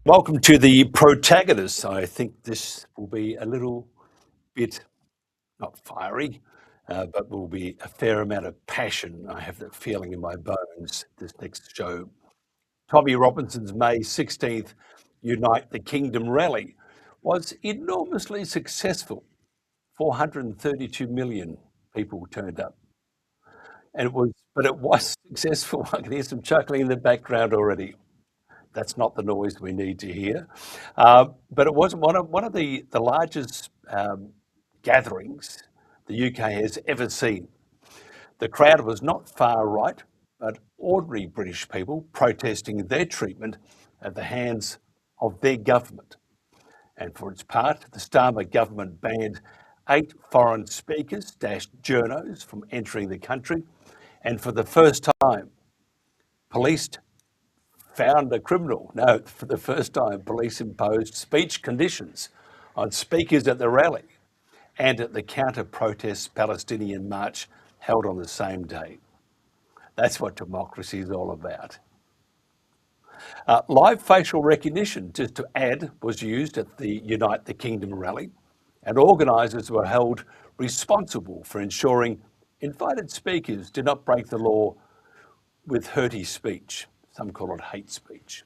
Welcome to the Protagonists. I think this will be a little bit, not fiery, but will be a fair amount of passion. I have that feeling in my bones, this next show. Tommy Robinson's May 16th Unite the Kingdom rally was enormously successful. 432 million people turned up. But it was successful. I can hear some chuckling in the background already. That's not the noise we need to hear. But it was one of the largest gatherings the UK has ever seen. The crowd was not far right, but ordinary British people protesting their treatment at the hands of their government. And for its part, the Starmer Government banned 8 foreign speakers, journos, from entering the country. And for the first time, police found a criminal. No, for the first time, police imposed speech conditions on speakers at the rally and at the counter-protest Palestinian March held on the same day. That's what democracy is all about. Live facial recognition, just to add, was used at the Unite the Kingdom rally, and organisers were held responsible for ensuring invited speakers did not break the law with hurty speech. Some call it hate speech.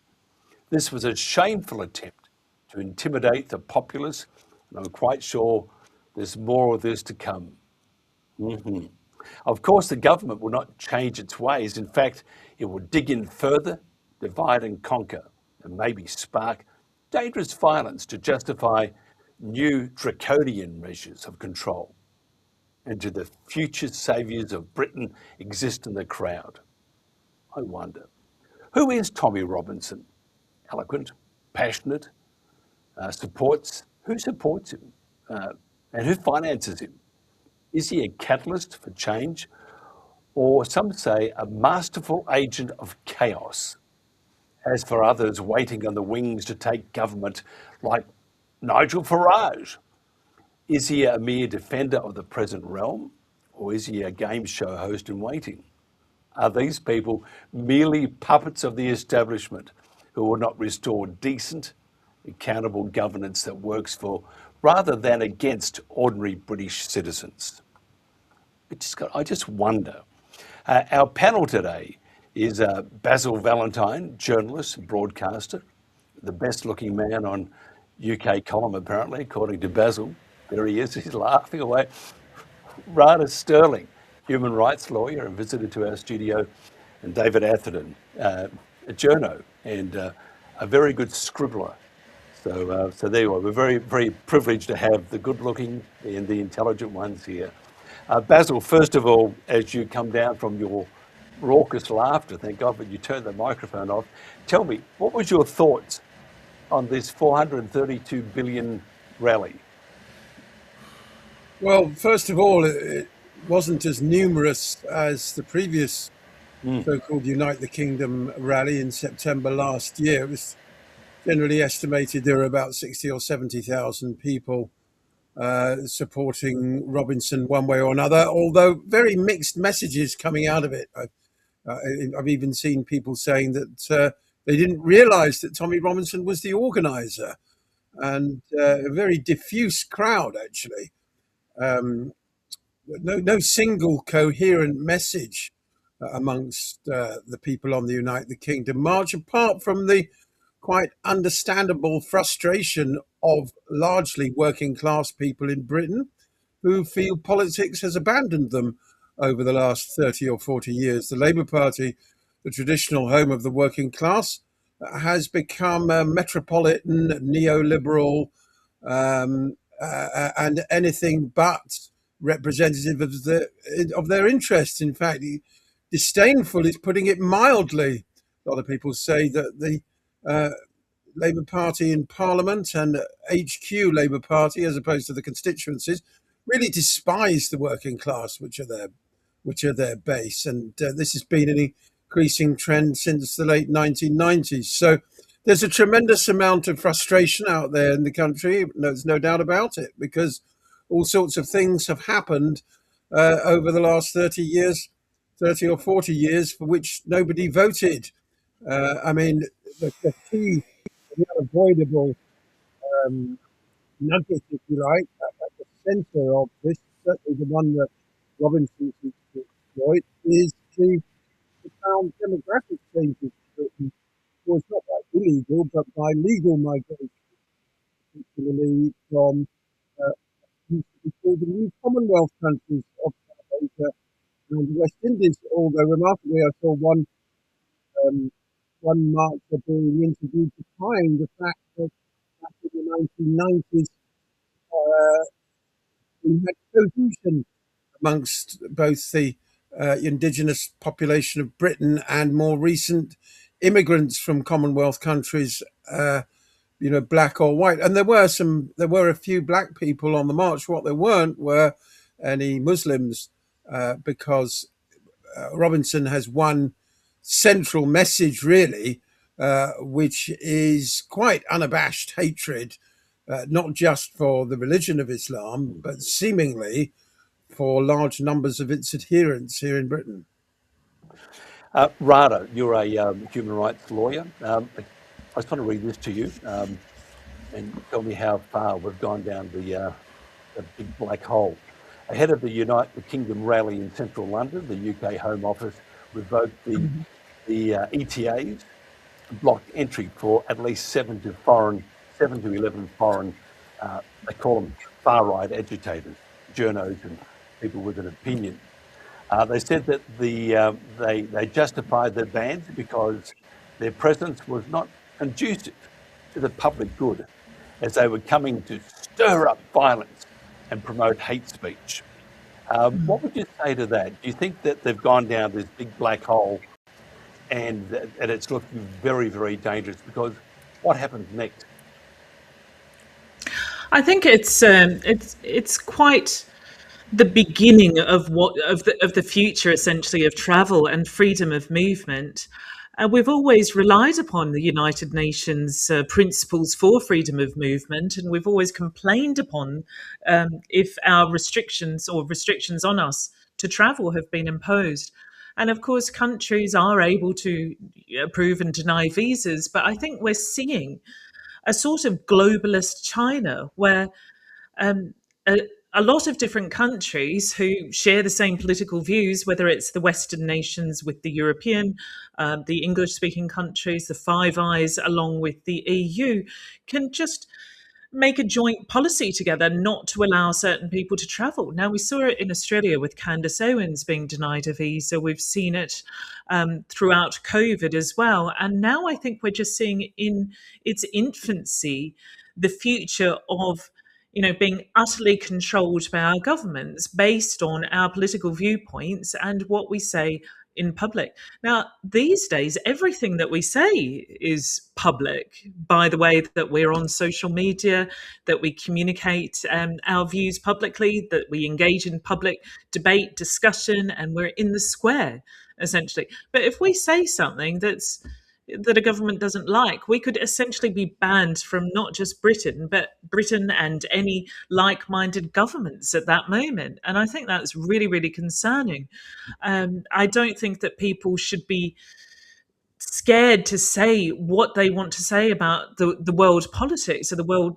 This was a shameful attempt to intimidate the populace, and I'm quite sure there's more of this to come. Of course, the government will not change its ways. In fact, it will dig in further, divide and conquer, and maybe spark dangerous violence to justify new draconian measures of control. And do the future saviours of Britain exist in the crowd? I wonder. Who is Tommy Robinson? Eloquent, passionate, who supports him, and who finances him? Is he a catalyst for change, or some say a masterful agent of chaos? As for others waiting on the wings to take government, like Nigel Farage, is he a mere defender of the present realm, or is he a game show host in waiting? Are these people merely puppets of the establishment who will not restore decent, accountable governance that works for rather than against ordinary British citizens? I just wonder. Our panel today is Basil Valentine, journalist and broadcaster, the best looking man on UK column apparently, according to Basil. There he is, he's laughing away. Rana Sterling, human rights lawyer and visitor to our studio, and David Atherton, a journo and a very good scribbler. So there you are. We're very, very privileged to have the good-looking and the intelligent ones here. Basil, first of all, as you come down from your raucous laughter, thank God, but you turned the microphone off. Tell me, what was your thoughts on this 432 billion rally? Well, first of all, it wasn't as numerous as the previous so-called Unite the Kingdom rally in September last year. It was generally estimated there were about 60 or 70,000 people supporting Robinson one way or another, although very mixed messages coming out of it. I've even seen people saying that they didn't realise that Tommy Robinson was the organiser, and a very diffuse crowd, actually. No single coherent message amongst the people on the Unite the Kingdom March, apart from the quite understandable frustration of largely working class people in Britain who feel politics has abandoned them over the last 30 or 40 years. The Labour Party, the traditional home of the working class, has become a metropolitan, neoliberal, and anything but representative of their interests. In fact, disdainful is putting it mildly. A lot of people say that the Labour Party in Parliament and HQ Labour Party, as opposed to the constituencies, really despise the working class, which are their base. And this has been an increasing trend since the late 1990s. So there's a tremendous amount of frustration out there in the country. There's no doubt about it, because all sorts of things have happened over the last 30 or 40 years for which nobody voted. I mean, the key the unavoidable um, nugget, if you like, at the centre of this, certainly the one that Robinson seeks to exploit, is the profound demographic changes in Britain. Well, it's not by illegal, but by legal migration, particularly from used to be called the new Commonwealth countries of South Asia and the West Indies. Although remarkably, I saw one marcher being interviewed defying the fact that back in the 1990s uh, we had cohesion amongst both the indigenous population of Britain and more recent immigrants from Commonwealth countries, black or white. And there were a few black people on the march. What there weren't were any Muslims, because Robinson has one central message, really, which is quite unabashed hatred, not just for the religion of Islam, but seemingly for large numbers of its adherents here in Britain. Rada, you're a human rights lawyer. I just want to read this to you and tell me how far we've gone down the big black hole. Ahead of the United Kingdom rally in central London, the UK Home Office revoked the ETAs, blocked entry for at least 7 to 11 foreign, they call them far-right agitators, journos and people with an opinion. They said that they justified their bans because their presence was not conducive to the public good, as they were coming to stir up violence and promote hate speech. What would you say to that? Do you think that they've gone down this big black hole and it's looking very, very dangerous? Because what happens next? I think it's quite the beginning of the future, essentially, of travel and freedom of movement. We've always relied upon the United Nations principles for freedom of movement, and we've always complained upon if our restrictions on us to travel have been imposed. And of course, countries are able to approve and deny visas, but I think we're seeing a sort of globalist China where um, a, a lot of different countries who share the same political views, whether it's the Western nations with the European, the English speaking countries, the Five Eyes, along with the EU, can just make a joint policy together not to allow certain people to travel. Now, we saw it in Australia with Candace Owens being denied a visa. We've seen it throughout COVID as well. And now I think we're just seeing in its infancy the future of being utterly controlled by our governments based on our political viewpoints and what we say in public. Now, these days, everything that we say is public by the way that we're on social media, that we communicate our views publicly, that we engage in public debate, discussion, and we're in the square, essentially. But if we say something that a government doesn't like, we could essentially be banned from not just Britain, but Britain and any like-minded governments at that moment. And I think that's really, really concerning. I don't think that people should be scared to say what they want to say about the world politics or the world,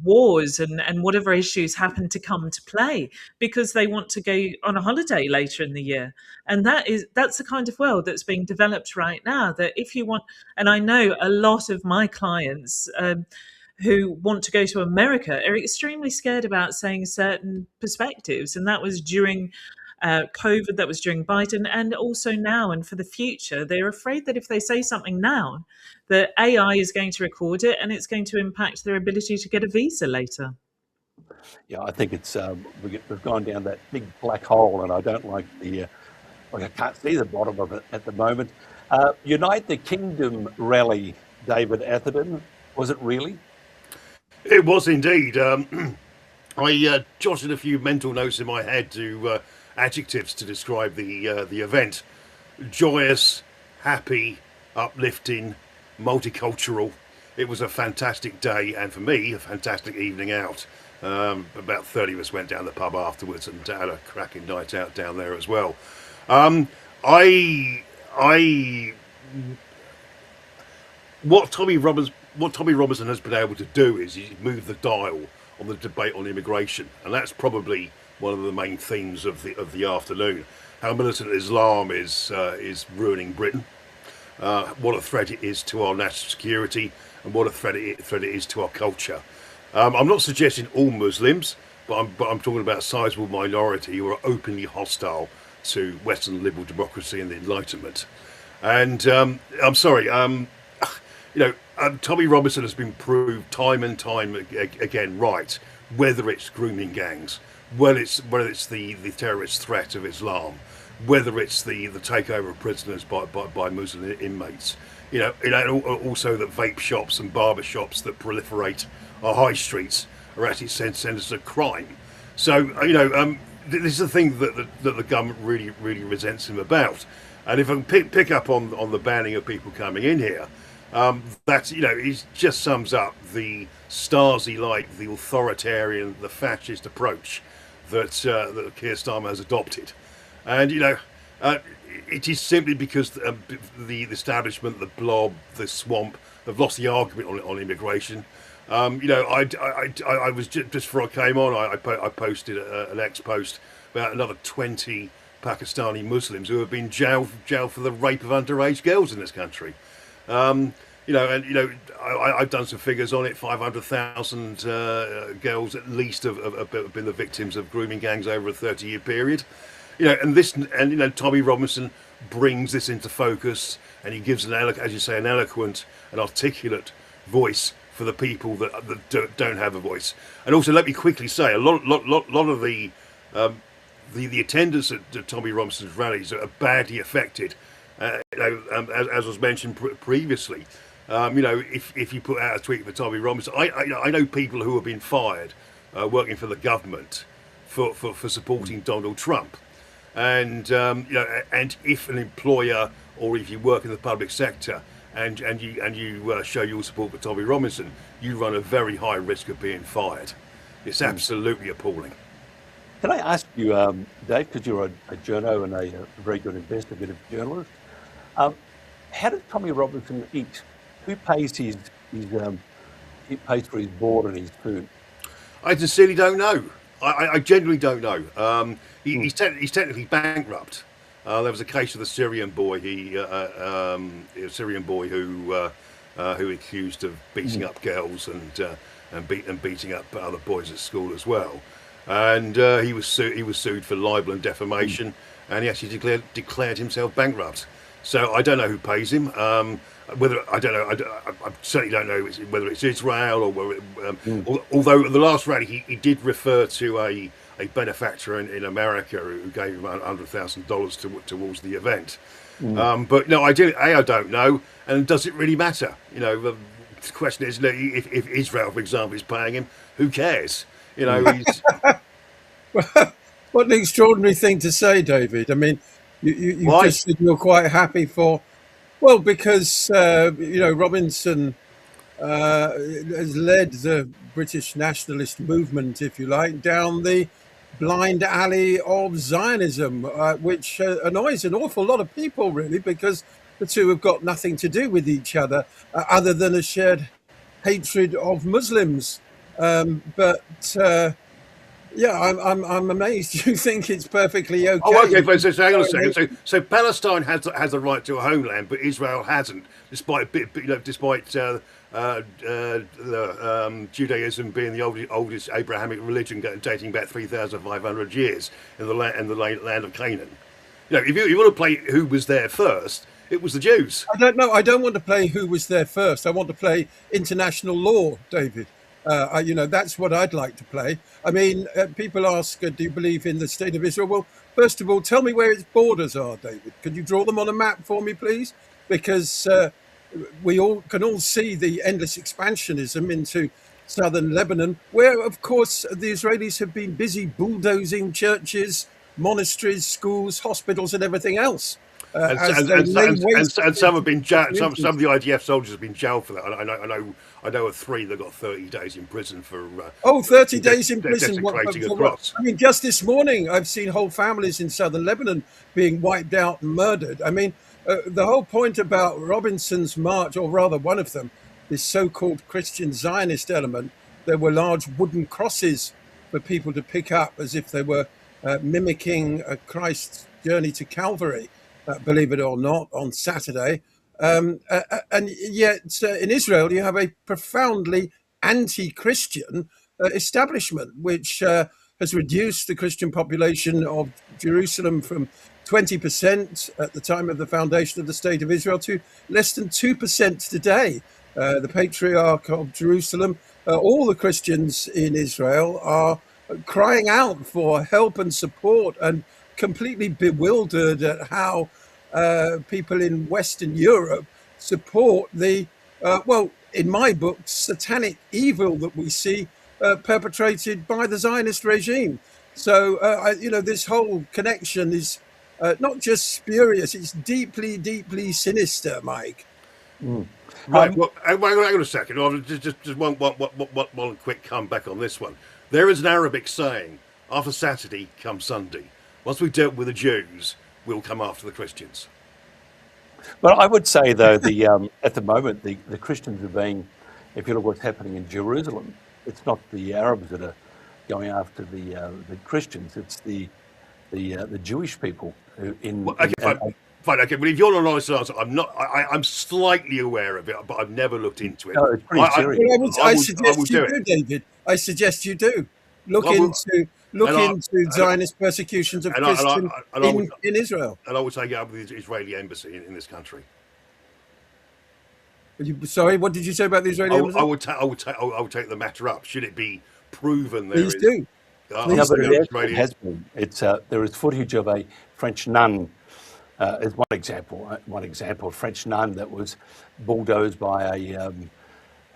wars and whatever issues happen to come to play because they want to go on a holiday later in the year. And that's the kind of world that's being developed right now, that if you want, and I know a lot of my clients who want to go to America are extremely scared about saying certain perspectives. And that was during COVID, that was during Biden, and also now and for the future. They're afraid that if they say something now, the AI is going to record it and it's going to impact their ability to get a visa later. Yeah, I think it's we've gone down that big black hole, and I don't like I can't see the bottom of it at the moment. United Kingdom rally, David Atherton, was it really? It was indeed. I jotted a few mental notes in my head to adjectives to describe the event: joyous, happy, uplifting, multicultural. It was a fantastic day, and for me, a fantastic evening out. About 30 of us went down the pub afterwards and had a cracking night out down there as well. I what what Tommy Robinson has been able to do is he's moved the dial on the debate on immigration, and that's probably one of the main themes of the afternoon. How militant Islam is ruining Britain, what a threat it is to our national security, and what a threat it is to our culture. I'm not suggesting all Muslims, but I'm talking about a sizable minority who are openly hostile to Western liberal democracy and the Enlightenment. And I'm sorry, Tommy Robinson has been proved time and time again right, whether it's grooming gangs, whether it's the terrorist threat of Islam, whether it's the takeover of prisoners by Muslim inmates, also that vape shops and barber shops that proliferate our high streets are actually centres of crime. So this is the thing that the government really resents him about. And if I can pick up on the banning of people coming in here, it just sums up the Stasi-like, the authoritarian, the fascist approach that Keir Starmer has adopted. And it is simply because the establishment, the blob, the swamp, have lost the argument on immigration. I was just before I came on, I posted an ex-post about another 20 Pakistani Muslims who have been jailed for the rape of underage girls in this country. I've done some figures on it. 500,000 girls at least have been the victims of grooming gangs over a 30-year period. Tommy Robinson brings this into focus, and he gives an eloquent and articulate voice for the people that don't have a voice. And also, let me quickly say, a lot of the attendance at Tommy Robinson's rallies are badly affected. As was mentioned previously, if you put out a tweet for Tommy Robinson, I know people who have been fired working for the government for supporting Donald Trump, and if an employer or if you work in the public sector and you show your support for Tommy Robinson, you run a very high risk of being fired. It's absolutely appalling. Can I ask you, Dave, because you're a journo and a very good investigative journalist, how does Tommy Robinson eat? Who pays he pays for his board and his food? I sincerely don't know. I genuinely don't know. He's technically bankrupt. There was a case of the Syrian boy. A Syrian boy who accused of beating up girls and beating up other boys at school as well. And he was sued for libel and defamation, and he actually declared himself bankrupt. So I don't know who pays him. I certainly don't know whether it's Israel or whether. Although at the last rally he did refer to a benefactor in America who gave him $100,000 towards the event. But no, I don't know. And does it really matter? The question is, if Israel, for example, is paying him, who cares? He's... What an extraordinary thing to say, David. I mean, you just said you're quite happy because Robinson has led the British nationalist movement, if you like, down the blind alley of Zionism, which annoys an awful lot of people, really, because the two have got nothing to do with each other than a shared hatred of Muslims. I'm amazed you think it's perfectly okay. Oh, okay, but hang on a second. So Palestine has a right to a homeland, but Israel hasn't, despite Judaism being the oldest Abrahamic religion dating back 3,500 years in the land of Canaan. If you want to play who was there first, it was the Jews. I don't know. I don't want to play who was there first. I want to play international law, David. That's what I'd like to play. I mean, people ask, do you believe in the state of Israel? Well, first of all, tell me where its borders are, David. Could you draw them on a map for me, please? Because we can all see the endless expansionism into southern Lebanon, where, of course, the Israelis have been busy bulldozing churches, monasteries, schools, hospitals, and everything else. And some have been jailed. Some of the IDF soldiers have been jailed for that. I know of 3 that got 30 days in prison for 30 days in prison desecrating a cross. I mean, just this morning I've seen whole families in southern Lebanon being wiped out and murdered. I mean, the whole point about Robinson's march, or rather one of them, this so-called Christian Zionist element, there were large wooden crosses for people to pick up as if they were mimicking Christ's journey to Calvary, believe it or not, on Saturday. And yet in Israel, you have a profoundly anti-Christian establishment, which has reduced the Christian population of Jerusalem from 20% at the time of the foundation of the State of Israel to less than 2% today. The Patriarch of Jerusalem, all the Christians in Israel are crying out for help and support and completely bewildered at how people in Western Europe support the, well, in my book, satanic evil that we see perpetrated by the Zionist regime. So, this whole connection is not just spurious, it's deeply, deeply sinister, Mike. Right, well, hang on a second. Just one quick comeback on this one. There is an Arabic saying, after Saturday comes Sunday. Once we've dealt with the Jews, we'll come after the Christians. Well, I would say, though, at the moment, the Christians are being, if you look what's happening in Jerusalem, it's not the Arabs that are going after the Christians, it's the Jewish people Fine, okay, but if you're not honest answer, I'm not. I'm slightly aware of it, but I've never looked into it. No, it's pretty serious. I suggest you do, David. I suggest you do look into Zionist persecutions of Christians in Israel. And I would take it up with the Israeli embassy in this country. Sorry, what did you say about the Israeli embassy? I would take the matter up. Should it be proven there? Please do. It has been. There is footage of a French nun. As one example, a French nun that was bulldozed by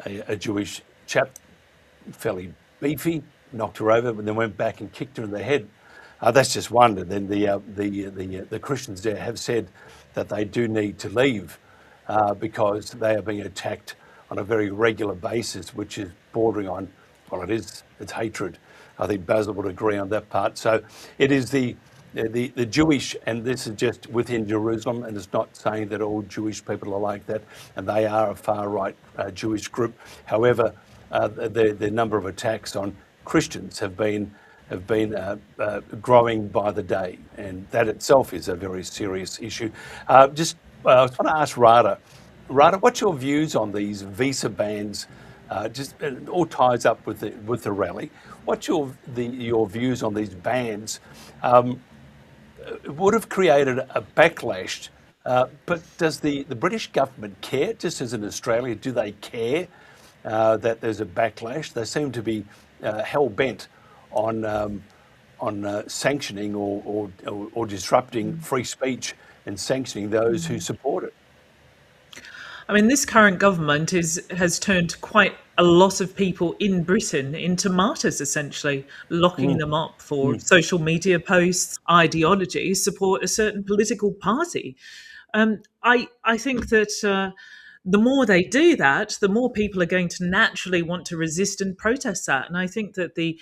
a Jewish chap, fairly beefy, knocked her over, but then went back and kicked her in the head. That's just one. And then the Christians there have said that they do need to leave because they are being attacked on a very regular basis, which is bordering on, well, it's hatred. I think Basil would agree on that part. So it is the Jewish, and this is just within Jerusalem, and it's not saying that all Jewish people are like that, and they are a far-right Jewish group. However, the number of attacks on Christians have been growing by the day, and that itself is a very serious issue. I was want to ask Rada, what's your views on these visa bans? It all ties up with the rally. What's your views on these bans? It would have created a backlash, but does the British government care? Just as in Australia, do they care that there's a backlash? They seem to be hell-bent on sanctioning or disrupting free speech and sanctioning those who support it. I mean, this current government has turned quite a lot of people in Britain into martyrs, essentially, locking them up for social media posts, ideology, support a certain political party. I think that the more they do that, the more people are going to naturally want to resist and protest that. And I think that the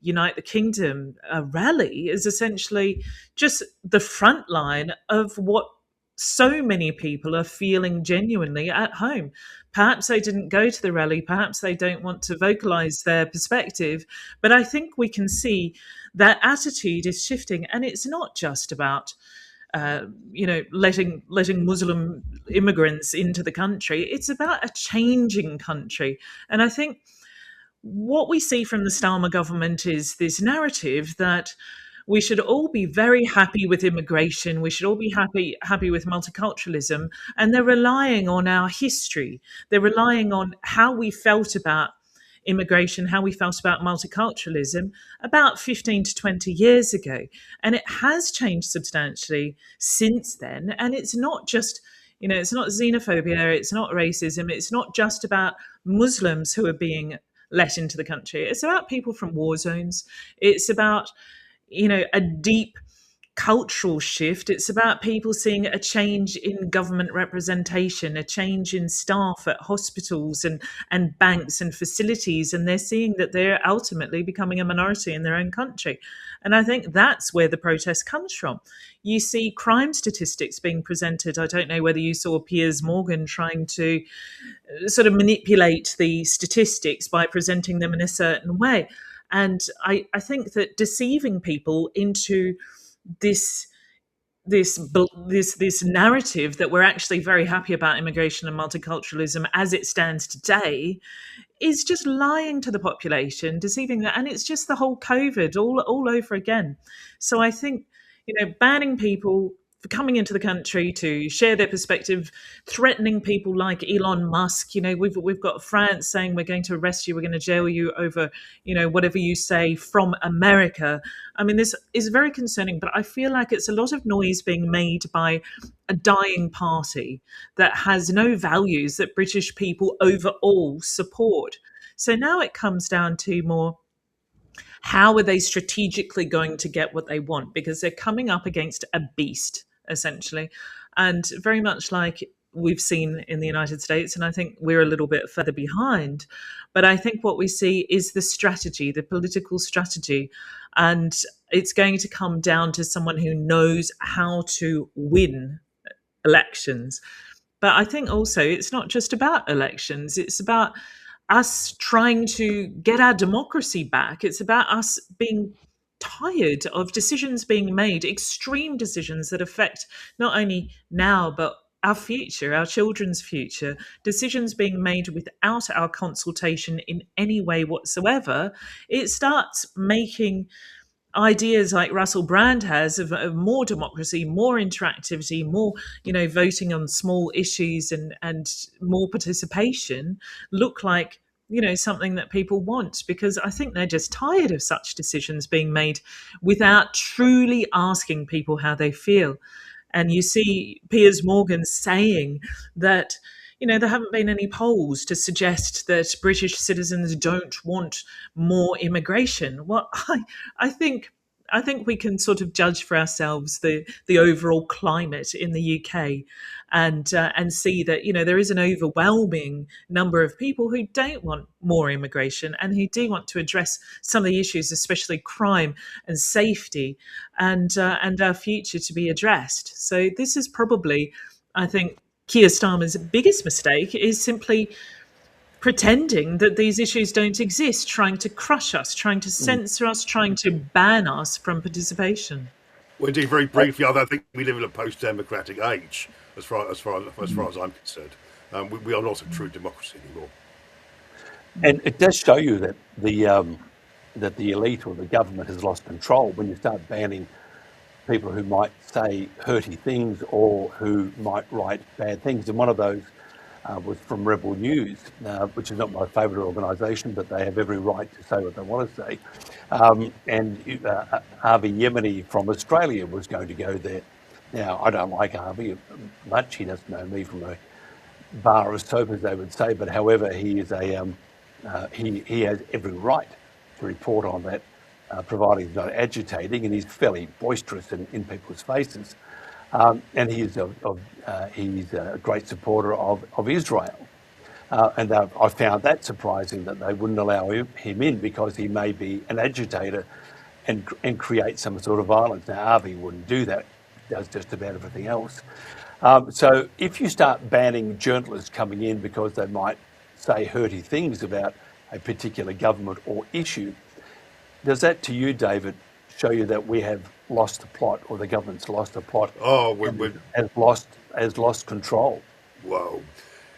Unite the Kingdom rally is essentially just the front line of what so many people are feeling genuinely at home. Perhaps they didn't go to the rally, perhaps they don't want to vocalize their perspective, but I think we can see that attitude is shifting, and it's not just about letting Muslim immigrants into the country. It's about a changing country. And I think what we see from the Starmer government is this narrative that we should all be very happy with immigration. We should all be happy with multiculturalism. And they're relying on our history. They're relying on how we felt about immigration, how we felt about multiculturalism about 15 to 20 years ago. And it has changed substantially since then. And it's not just, it's not xenophobia, it's not racism, it's not just about Muslims who are being let into the country. It's about people from war zones. It's about a deep cultural shift. It's about people seeing a change in government representation, a change in staff at hospitals and banks and facilities, and they're seeing that they're ultimately becoming a minority in their own country. And I think that's where the protest comes from. You see crime statistics being presented. I don't know whether you saw Piers Morgan trying to sort of manipulate the statistics by presenting them in a certain way. And I think that deceiving people into this this narrative that we're actually very happy about immigration and multiculturalism as it stands today is just lying to the population, deceiving that, and it's just the whole COVID all over again. So I think, banning people for coming into the country to share their perspective, threatening people like Elon Musk. We've got France saying we're going to arrest you, we're going to jail you over, whatever you say from America. I mean, this is very concerning, but I feel like it's a lot of noise being made by a dying party that has no values that British people overall support. So now it comes down to more, how are they strategically going to get what they want? Because they're coming up against a beast, essentially. And very much like we've seen in the United States, and I think we're a little bit further behind. But I think what we see is the strategy, the political strategy. And it's going to come down to someone who knows how to win elections. But I think also it's not just about elections, it's about us trying to get our democracy back. It's about us being tired of decisions being made, extreme decisions that affect not only now, but our future, our children's future, decisions being made without our consultation in any way whatsoever. It starts making ideas like Russell Brand has of more democracy, more interactivity, more, voting on small issues and more participation look like, something that people want, because I think they're just tired of such decisions being made without truly asking people how they feel. And you see Piers Morgan saying that, there haven't been any polls to suggest that British citizens don't want more immigration. Well, I think we can sort of judge for ourselves the overall climate in the UK, and see that there is an overwhelming number of people who don't want more immigration and who do want to address some of the issues, especially crime and safety, and our future to be addressed. So this is probably, I think, Keir Starmer's biggest mistake, is simply pretending that these issues don't exist, trying to crush us, trying to censor us, trying to ban us from participation. Well, indeed, very briefly, I think we live in a post-democratic age, as far as I'm concerned. We are not a true democracy anymore. And it does show you that the elite or the government has lost control when you start banning people who might say hurty things or who might write bad things. And one of those was from Rebel News, which is not my favourite organisation, but they have every right to say what they want to say. And Avi Yemeni from Australia was going to go there. Now, I don't like Avi much. He doesn't know me from a bar of soap, as they would say. But however, he is he has every right to report on that, providing he's not agitating, and he's fairly boisterous in people's faces. And he's a great supporter of Israel. And I found that surprising that they wouldn't allow him in, because he may be an agitator and create some sort of violence. Now, Avi wouldn't do that. He does just about everything else. So if you start banning journalists coming in because they might say hurty things about a particular government or issue, does that to you, David, show you that we have lost the plot, or the government's lost the plot? Oh, has lost control. Whoa.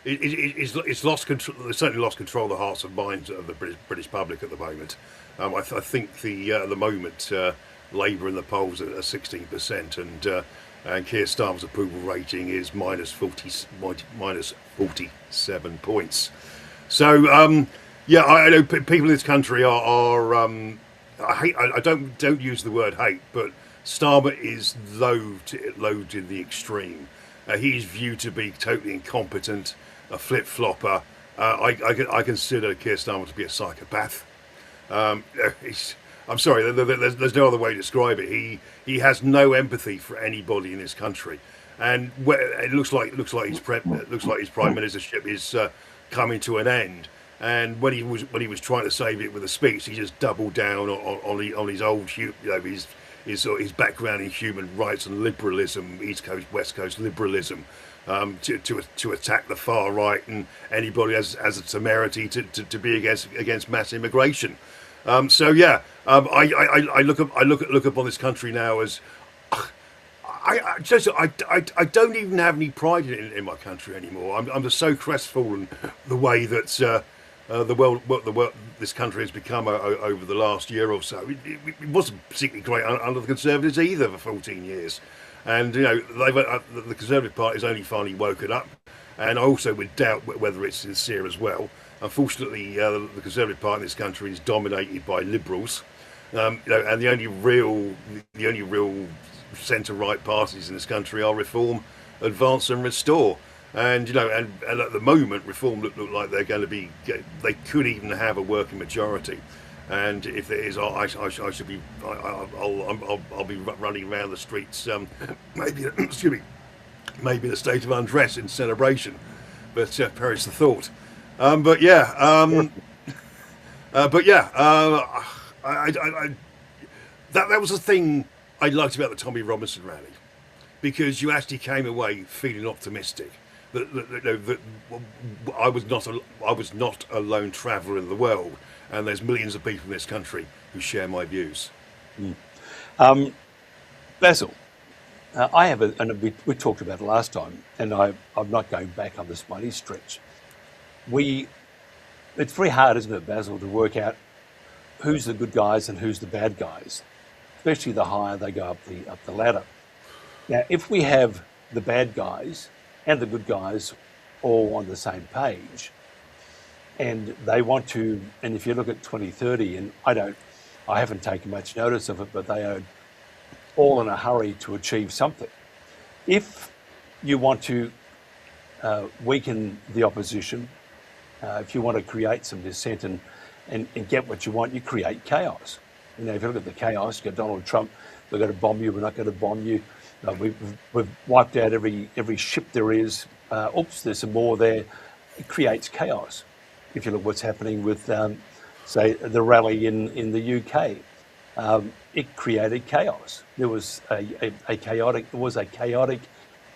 It's lost control. It's certainly lost control of the hearts and minds of the British public at the moment. I think at the moment Labour in the polls are 16%, and Keir Starmer's approval rating is minus 47 points. So I know people in this country are I don't use the word hate, but Starmer is loathed in the extreme. He's viewed to be totally incompetent, a flip-flopper. I consider Keir Starmer to be a psychopath. I'm sorry, there's no other way to describe it. He has no empathy for anybody in this country, and it looks like his prime ministership is coming to an end. And when he was trying to save it with a speech, he just doubled down on his old, his background in human rights and liberalism, East Coast, West Coast liberalism, to attack the far right and anybody has a temerity to be against mass immigration. I look upon this country now as I don't even have any pride in my country anymore. I'm just so crestfallen the way that this country has become over the last year or so. It wasn't particularly great under the Conservatives either for 14 years, and the Conservative Party's only finally woken up, and I also would doubt whether it's sincere as well. Unfortunately, the Conservative Party in this country is dominated by liberals, and the only real centre-right parties in this country are Reform, Advance, and Restore. And at the moment, Reform look like they're going to be. They could even have a working majority, and if there is, I should be. I'll be running around the streets. Maybe excuse me, maybe in a state of undress in celebration, but perish the thought. But yeah, that was the thing I liked about the Tommy Robinson rally, because you actually came away feeling optimistic. That I was not a lone traveller in the world, and there's millions of people in this country who share my views. Basil, I have and we talked about it last time, and I'm not going back on this by any stretch. It's very hard, isn't it, Basil, to work out who's the good guys and who's the bad guys, especially the higher they go up the ladder. Now, if we have the bad guys and the good guys all on the same page, and they want to, and if you look at 2030, and I haven't taken much notice of it, but they are all in a hurry to achieve something. If you want to weaken the opposition, if you want to create some dissent and get what you want, you create chaos. If you look at the chaos, you've got Donald Trump, they're going to bomb you, we're not going to bomb you. We've wiped out every ship there is. Oops, there's some more there. It creates chaos. If you look what's happening with, say, the rally in the UK, it created chaos. There was a chaotic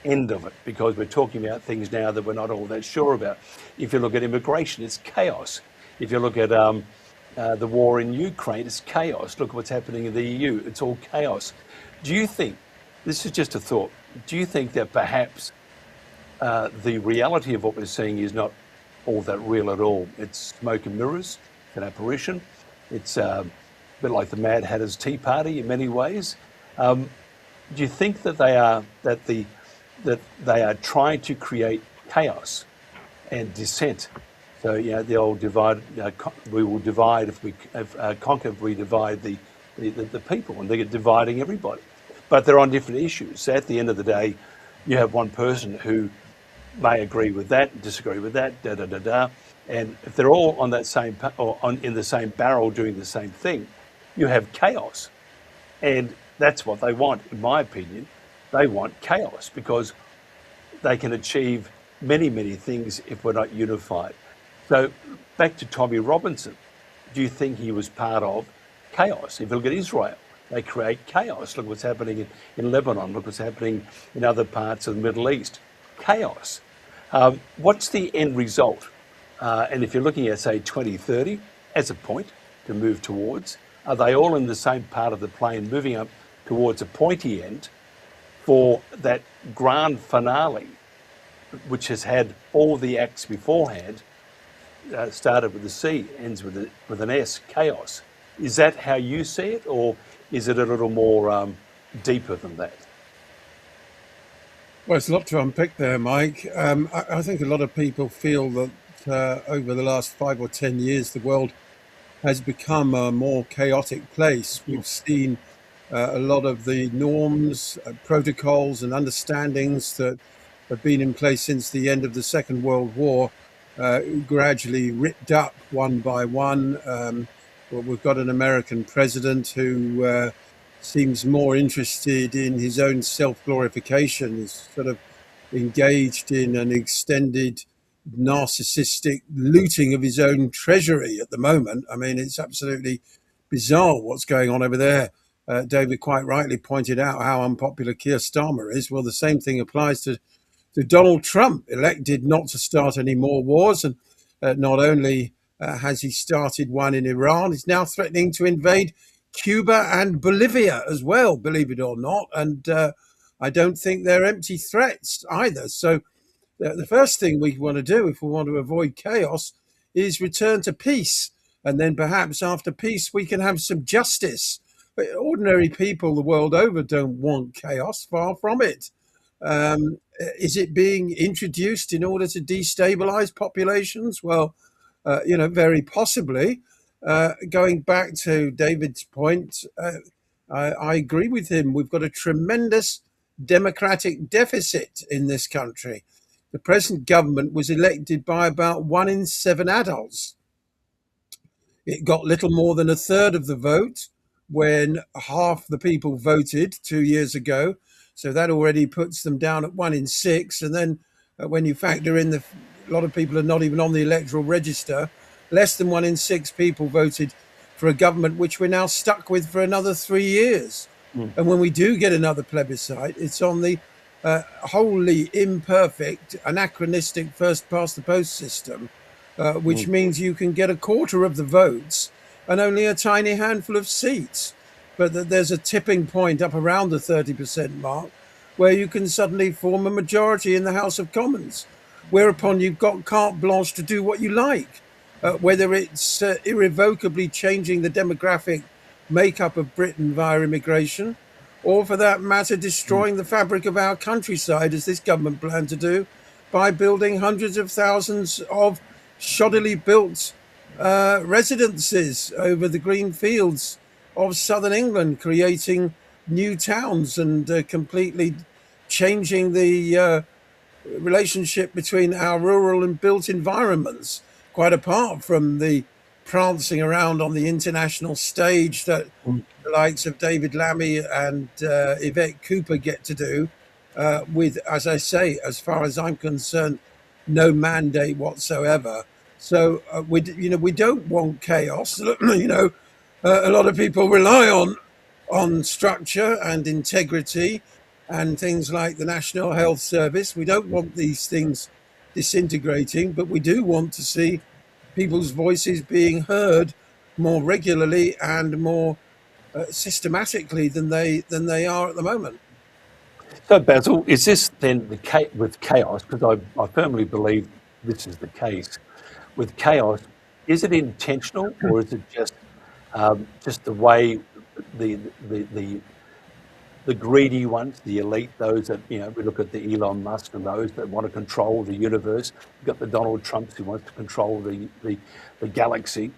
end of it, because we're talking about things now that we're not all that sure about. If you look at immigration, it's chaos. If you look at the war in Ukraine, it's chaos. Look at what's happening in the EU. It's all chaos. Do you think, this is just a thought, do you think that perhaps the reality of what we're seeing is not all that real at all? It's smoke and mirrors, an apparition. It's a bit like the Mad Hatter's Tea Party in many ways. Do you think that they are trying to create chaos and dissent? So the old divide. We will divide if we conquer. If we divide the people, and they're dividing everybody. But they're on different issues. So at the end of the day, you have one person who may agree with that, disagree with that, and if they're all on that same in the same barrel doing the same thing, you have chaos, and that's what they want, in my opinion. They want chaos because they can achieve many things if we're not unified. So back to Tommy Robinson, do you think he was part of chaos? If you look at Israel, they create chaos. Look what's happening in Lebanon. Look what's happening in other parts of the Middle East. Chaos. What's the end result? And if you're looking at, say, 2030 as a point to move towards, are they all in the same part of the plane moving up towards a pointy end for that grand finale, which has had all the acts beforehand, started with a C, ends with an S, chaos? Is that how you see it, or is it a little more deeper than that? Well, it's a lot to unpick there, Mike. I think a lot of people feel that over the last 5 or 10 years, the world has become a more chaotic place. We've seen a lot of the norms, protocols and understandings that have been in place since the end of the Second World War gradually ripped up one by one. Well, we've got an American president who seems more interested in his own self-glorification. He's sort of engaged in an extended narcissistic looting of his own treasury at the moment. I mean, it's absolutely bizarre what's going on over there. David quite rightly pointed out how unpopular Keir Starmer is. Well, the same thing applies to Donald Trump, elected not to start any more wars. And not only has he started one in Iran, he's now threatening to invade Cuba and Bolivia as well, believe it or not. And I don't think they're empty threats either. So the first thing we want to do if we want to avoid chaos is return to peace. And then perhaps after peace, we can have some justice. But ordinary people the world over don't want chaos, far from it. Is it being introduced in order to destabilize populations? Well, very possibly. Going back to David's point, I agree with him. We've got a tremendous democratic deficit in this country. The present government was elected by about 1 in 7 adults. It got little more than a third of the vote when half the people voted 2 years ago. So that already puts them down at 1 in 6. And then when you factor in a lot of people are not even on the electoral register, less than 1 in 6 people voted for a government which we're now stuck with for another 3 years. And when we do get another plebiscite, it's on the wholly imperfect, anachronistic first past the post system, which means you can get a quarter of the votes and only a tiny handful of seats. But that there's a tipping point up around the 30% mark where you can suddenly form a majority in the House of Commons, whereupon you've got carte blanche to do what you like, whether it's irrevocably changing the demographic makeup of Britain via immigration, or for that matter, destroying the fabric of our countryside, as this government planned to do, by building hundreds of thousands of shoddily built residences over the green fields of southern England, creating new towns and completely changing the relationship between our rural and built environments, quite apart from the prancing around on the international stage that the likes of David Lammy and Yvette Cooper get to do, with, as I say, as far as I'm concerned, no mandate whatsoever. So we don't want chaos. A lot of people rely on structure and integrity and things like the National Health Service. We don't want these things disintegrating, but we do want to see people's voices being heard more regularly and more systematically than they are at the moment. So, Basil, is this then the case with chaos? Because I firmly believe this is the case. With chaos, is it intentional or is it just the way the greedy ones, the elite, those that, we look at the Elon Musk and those that want to control the universe. We've got the Donald Trumps who wants to control the galaxy.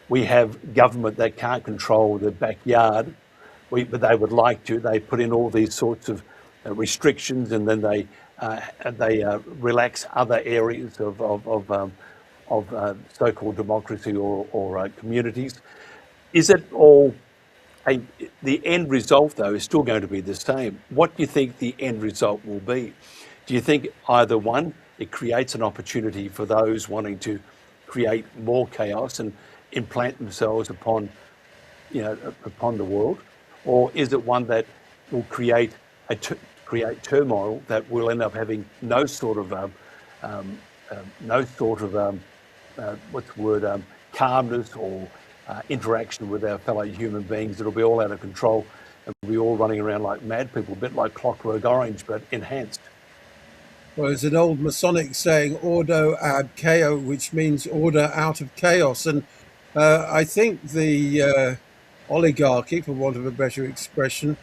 We have government that can't control the backyard, but they would like to. They put in all these sorts of restrictions, and then they relax other areas of so-called democracy or communities. Is it all? The end result, though, is still going to be the same. What do you think the end result will be? Do you think either one, it creates an opportunity for those wanting to create more chaos and implant themselves upon the world, or is it one that will create turmoil that will end up having no sort of calmness or interaction with our fellow human beings? It'll be all out of control and we'll be all running around like mad people, a bit like Clockwork Orange, but enhanced. Well, there's an old Masonic saying, ordo ad chaos, which means order out of chaos. And I think the oligarchy, for want of a better expression,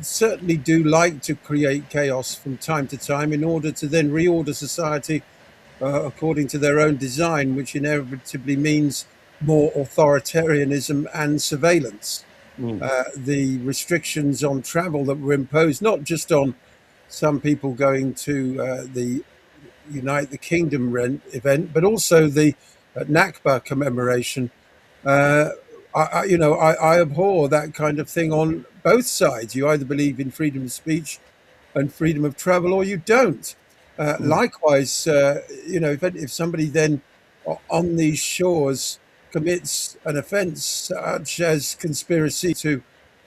certainly do like to create chaos from time to time in order to then reorder society according to their own design, which inevitably means more authoritarianism and surveillance. The restrictions on travel that were imposed, not just on some people going to the Unite the Kingdom event, but also the Nakba commemoration. I abhor that kind of thing on both sides. You either believe in freedom of speech and freedom of travel, or you don't. Likewise, if somebody then on these shores commits an offence such as conspiracy to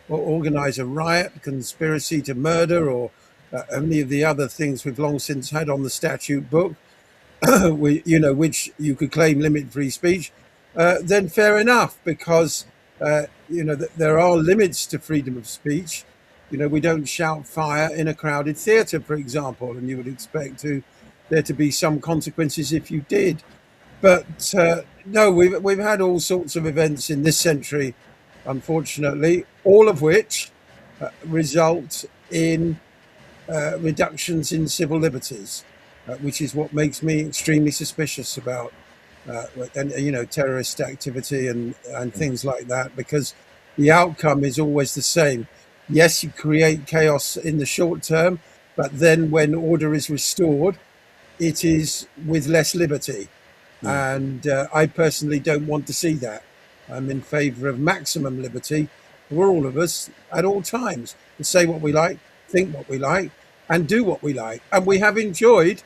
organise a riot, conspiracy to murder, or any of the other things we've long since had on the statute book, which you could claim limit free speech, then fair enough, because there are limits to freedom of speech. We don't shout fire in a crowded theatre, for example, and you would expect there to be some consequences if you did. But no, we've had all sorts of events in this century, unfortunately, all of which result in reductions in civil liberties, which is what makes me extremely suspicious about terrorist activity and things like that, because the outcome is always the same. Yes, you create chaos in the short term, but then when order is restored, it is with less liberty. And I personally don't want to see that. I'm in favour of maximum liberty for all of us at all times, to say what we like, think what we like, and do what we like. And we have enjoyed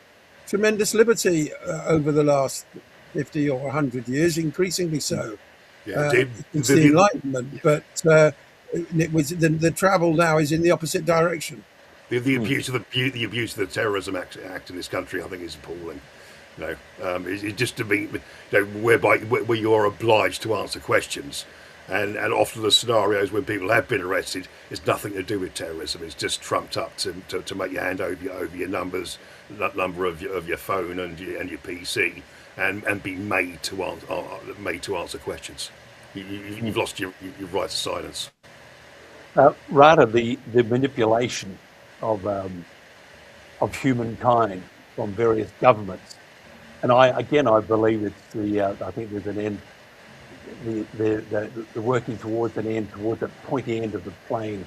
tremendous liberty over the last 50 or 100 years, increasingly so. It's the Enlightenment, but the travel now is in the opposite direction. The abuse of the terrorism act in this country, I think, is appalling. It's just to be, where you are obliged to answer questions, and often the scenarios when people have been arrested is nothing to do with terrorism. It's just trumped up to make your hand over your number of your phone and your PC, and be made to answer questions. You've lost your right to silence. Rather, the manipulation of humankind from various governments, and I believe it's I think there's an end. The working towards an end, towards the pointy end of the plane,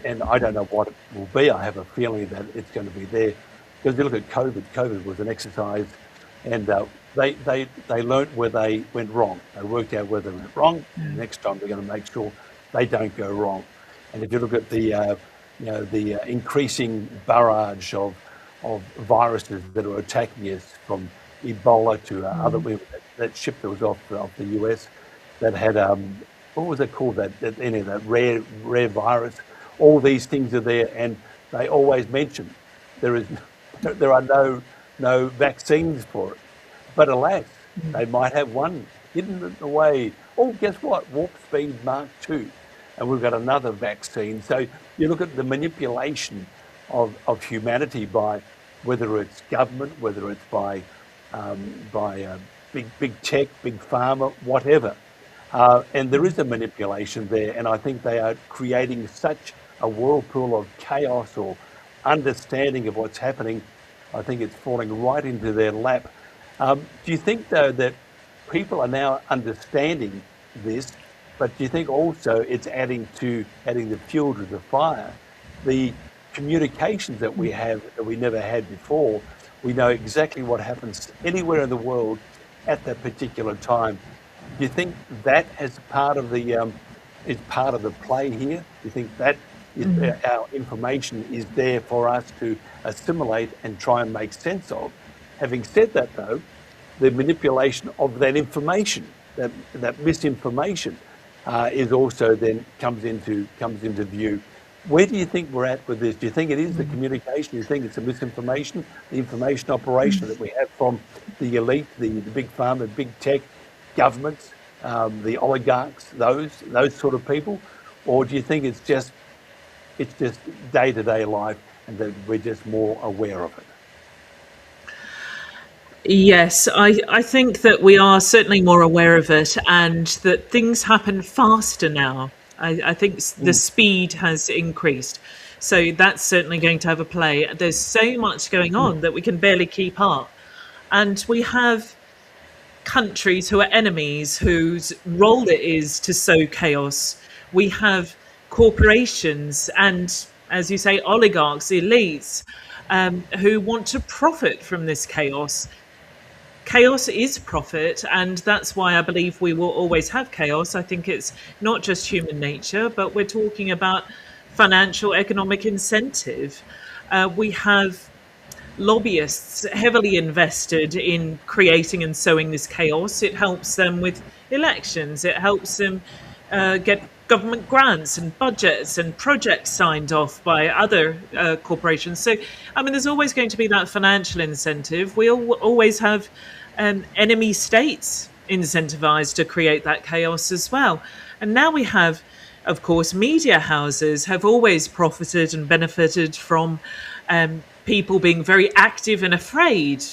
and I don't know what it will be. I have a feeling that it's going to be there, because you look at COVID. COVID was an exercise, and they learnt where they went wrong. They worked out where they went wrong. And next time they're going to make sure they don't go wrong. And if you look at the increasing barrage of viruses that are attacking us, from Ebola to other, that ship that was off the US that had what was it called, that rare virus. All these things are there, and they always mention there are no vaccines for it. But alas, they might have one hidden away. Oh, guess what? Warp speed Mark II, and we've got another vaccine. So you look at the manipulation of humanity by, whether it's government, whether it's by big tech, big pharma, whatever. And there is a manipulation there, and I think they are creating such a whirlpool of chaos or understanding of what's happening. I think it's falling right into their lap. Do you think, though, that people are now understanding this, but do you think also it's adding the fuel to the fire? The communications that we have that we never had before, we know exactly what happens anywhere in the world at that particular time. Do you think that is part of the play here? Do you think that our information is there for us to assimilate and try and make sense of? Having said that, though, the manipulation of that information, that misinformation, is also then comes into view. Where do you think we're at with this? Do you think it is the communication? Do you think it's the misinformation, the information operation that we have from the elite, the big pharma, big tech, governments, the oligarchs, those sort of people? Or do you think it's just day-to-day life, and that we're just more aware of it? Yes, I think that we are certainly more aware of it, and that things happen faster now. I think the speed has increased. So that's certainly going to have a play. There's so much going on that we can barely keep up. And we have countries who are enemies, whose role it is to sow chaos. We have corporations and, as you say, oligarchs, elites, who want to profit from this chaos. Chaos is profit, and that's why I believe we will always have chaos. I think it's not just human nature, but we're talking about financial, economic incentive. We have lobbyists heavily invested in creating and sowing this chaos. It helps them with elections. It helps them get government grants and budgets and projects signed off by other corporations. So, I mean, there's always going to be that financial incentive. We always have enemy states incentivized to create that chaos as well. And now we have, of course, media houses have always profited and benefited from people being very active and afraid.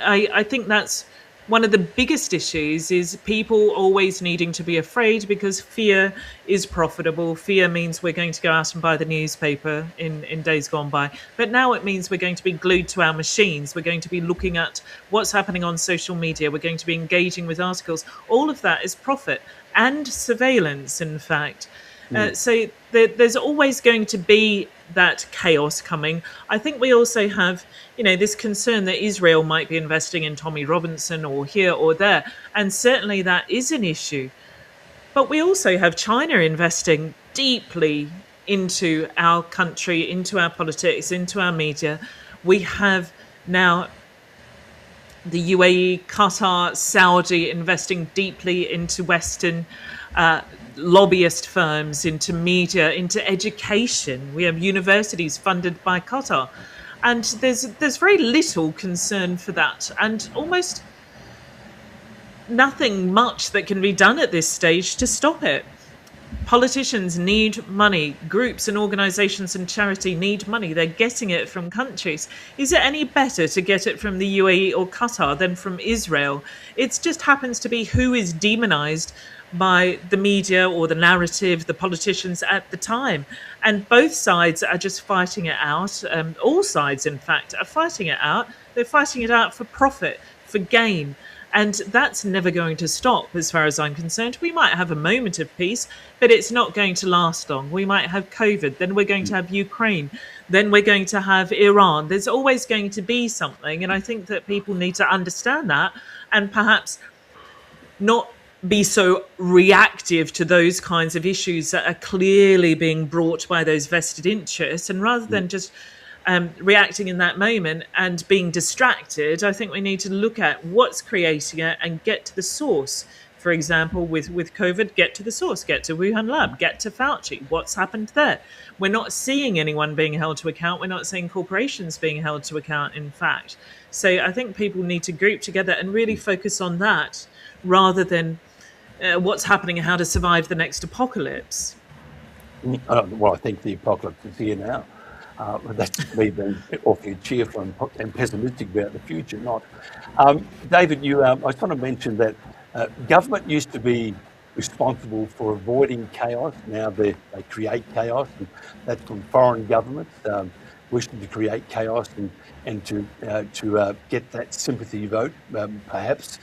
I think that's one of the biggest issues, is people always needing to be afraid because fear is profitable. Fear means we're going to go out and buy the newspaper in days gone by. But now it means we're going to be glued to our machines. We're going to be looking at what's happening on social media. We're going to be engaging with articles. All of that is profit and surveillance, in fact. So there's always going to be that chaos coming. I think we also have, this concern that Israel might be investing in Tommy Robinson or here or there. And certainly that is an issue. But we also have China investing deeply into our country, into our politics, into our media. We have now the UAE, Qatar, Saudi investing deeply into Western lobbyist firms, into media, into education. We have universities funded by Qatar. And there's very little concern for that, and almost nothing much that can be done at this stage to stop it. Politicians need money. Groups and organisations and charity need money. They're getting it from countries. Is it any better to get it from the UAE or Qatar than from Israel? It just happens to be who is demonised by the media or the narrative, the politicians at the time. And both sides are just fighting it out. All sides, in fact, are fighting it out. They're fighting it out for profit, for gain. And that's never going to stop, as far as I'm concerned. We might have a moment of peace, but it's not going to last long. We might have COVID, then we're going to have Ukraine, then we're going to have Iran. There's always going to be something. And I think that people need to understand that and perhaps not be so reactive to those kinds of issues that are clearly being brought by those vested interests. And rather than just reacting in that moment and being distracted, I think we need to look at what's creating it and get to the source. For example, with COVID, get to the source, get to Wuhan lab, get to Fauci. What's happened there? We're not seeing anyone being held to account. We're not seeing corporations being held to account, in fact. So I think people need to group together and really focus on that rather than what's happening and how to survive the next apocalypse. Well, I think the apocalypse is here now. That's me being awfully cheerful and pessimistic about the future, not. David, I just want to mention that government used to be responsible for avoiding chaos. Now they create chaos, and that's from foreign governments wishing to create chaos and to get that sympathy vote, perhaps.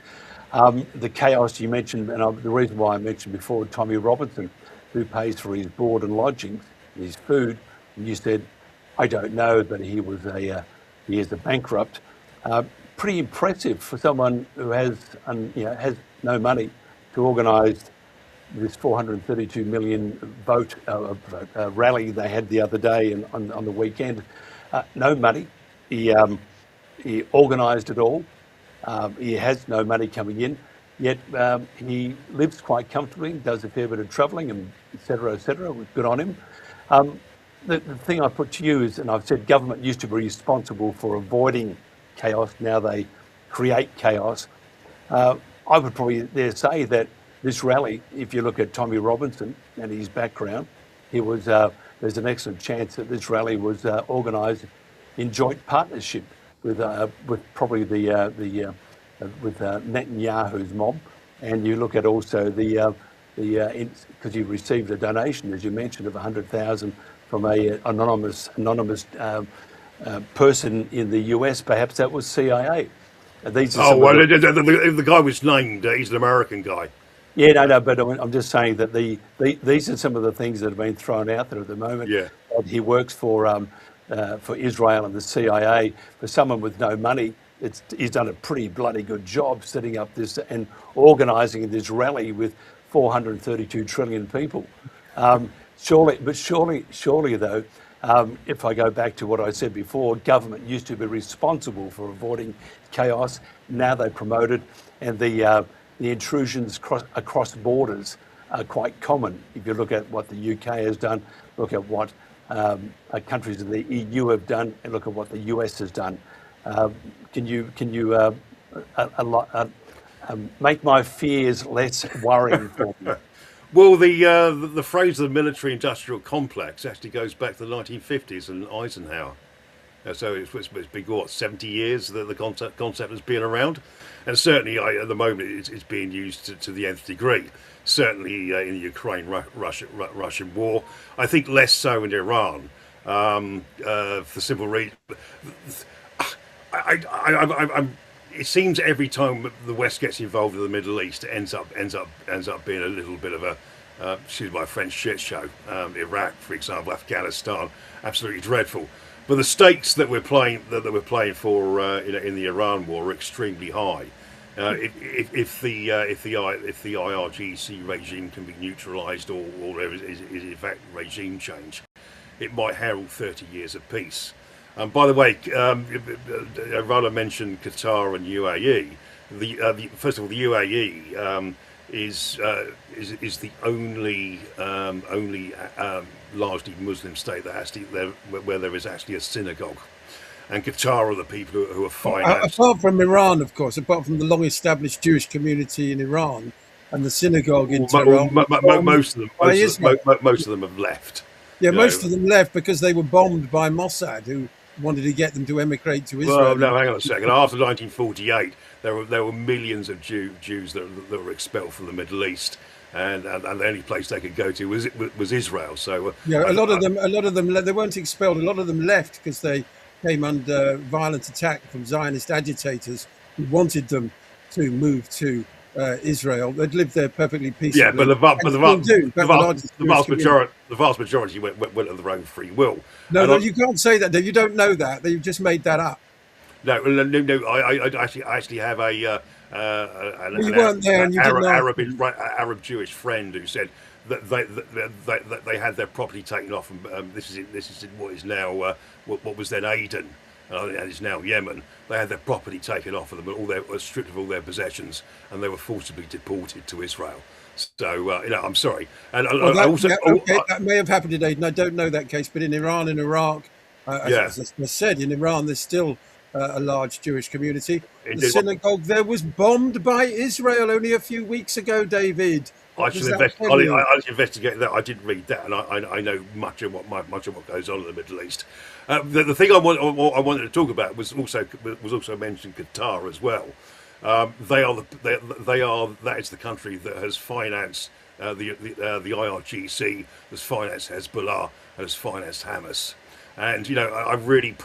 The chaos you mentioned, and the reason why I mentioned before Tommy Robinson, who pays for his board and lodgings, his food, and you said, I don't know, but he is a bankrupt. Pretty impressive for someone who has no money to organise this 432 million vote rally they had the other day and on the weekend. No money. He organised it all. He has no money coming in, yet he lives quite comfortably, does a fair bit of travelling, and et cetera, good on him. The thing I put to you is, and I've said government used to be responsible for avoiding chaos, now they create chaos. I would probably dare say that this rally, if you look at Tommy Robinson and his background, there's an excellent chance that this rally was organised in joint partnership with probably with Netanyahu's mob, and you look at also because you received a donation, as you mentioned, of 100,000 from a anonymous person in the US. Perhaps that was CIA. These are the guy was named. He's an American guy. Yeah, no, but I'm just saying that these are some of the things that have been thrown out there at the moment. Yeah. He works for Israel and the CIA. For someone with no money, he's done a pretty bloody good job setting up this and organising this rally with 432 trillion people. Surely though, If I go back to what I said before, government used to be responsible for avoiding chaos. Now they promote it, and the intrusions across borders are quite common. If you look at what the UK has done, look at what countries in the EU have done, and look at what the US has done. Can you make my fears less worrying for me? Well, the phrase of the military-industrial complex actually goes back to the 1950s and Eisenhower. So it's been, what, 70 years that the concept has been around, and certainly at the moment it's being used to the nth degree. Certainly in the Ukraine-Russian war, I think less so in Iran, for simple reason. It seems every time the West gets involved in the Middle East, it ends up being a little bit of a excuse my French shit show. Iraq, for example, Afghanistan, absolutely dreadful. But the stakes that we're playing for in the Iran war are extremely high. If the IRGC regime can be neutralised, or there is in fact regime change, it might herald 30 years of peace. By the way, Rana mentioned Qatar and UAE. First of all, the UAE is the only largely Muslim state that where there is actually a synagogue, and Qatar are the people who are financed. Apart from Iran, of course, apart from the long-established Jewish community in Iran and the synagogue in Tehran, most of them have left. Yeah, most of them left because they were bombed by Mossad, who wanted to get them to emigrate to Israel. Well, no, hang on a second. After 1948, there were millions of Jews that were expelled from the Middle East, and the only place they could go to was Israel. So yeah, a lot of them they weren't expelled. A lot of them left because they came under violent attack from Zionist agitators who wanted them to move to Israel. They'd lived there perfectly peacefully. Yeah, but the vast majority went of their own free will. No, you can't say that. You don't know that. You've just made that up. No. I actually have an Arab Jewish friend who said that they had their property taken off, and this is what is now what was then Aden. And it's now Yemen. They had their property taken off of them, stripped of all their possessions, and they were forcibly deported to Israel. So I'm sorry. And that may have happened in Aden. I don't know that case, but in Iran and Iraq, as I said, in Iran there's still a large Jewish community. The synagogue there was bombed by Israel only a few weeks ago, David. I should investigate that. I didn't read that, and I know much of what goes on in the Middle East. The thing I wanted to talk about was also mentioned Qatar as well. That is the country that has financed the IRGC, has financed Hezbollah, and has financed Hamas. And I really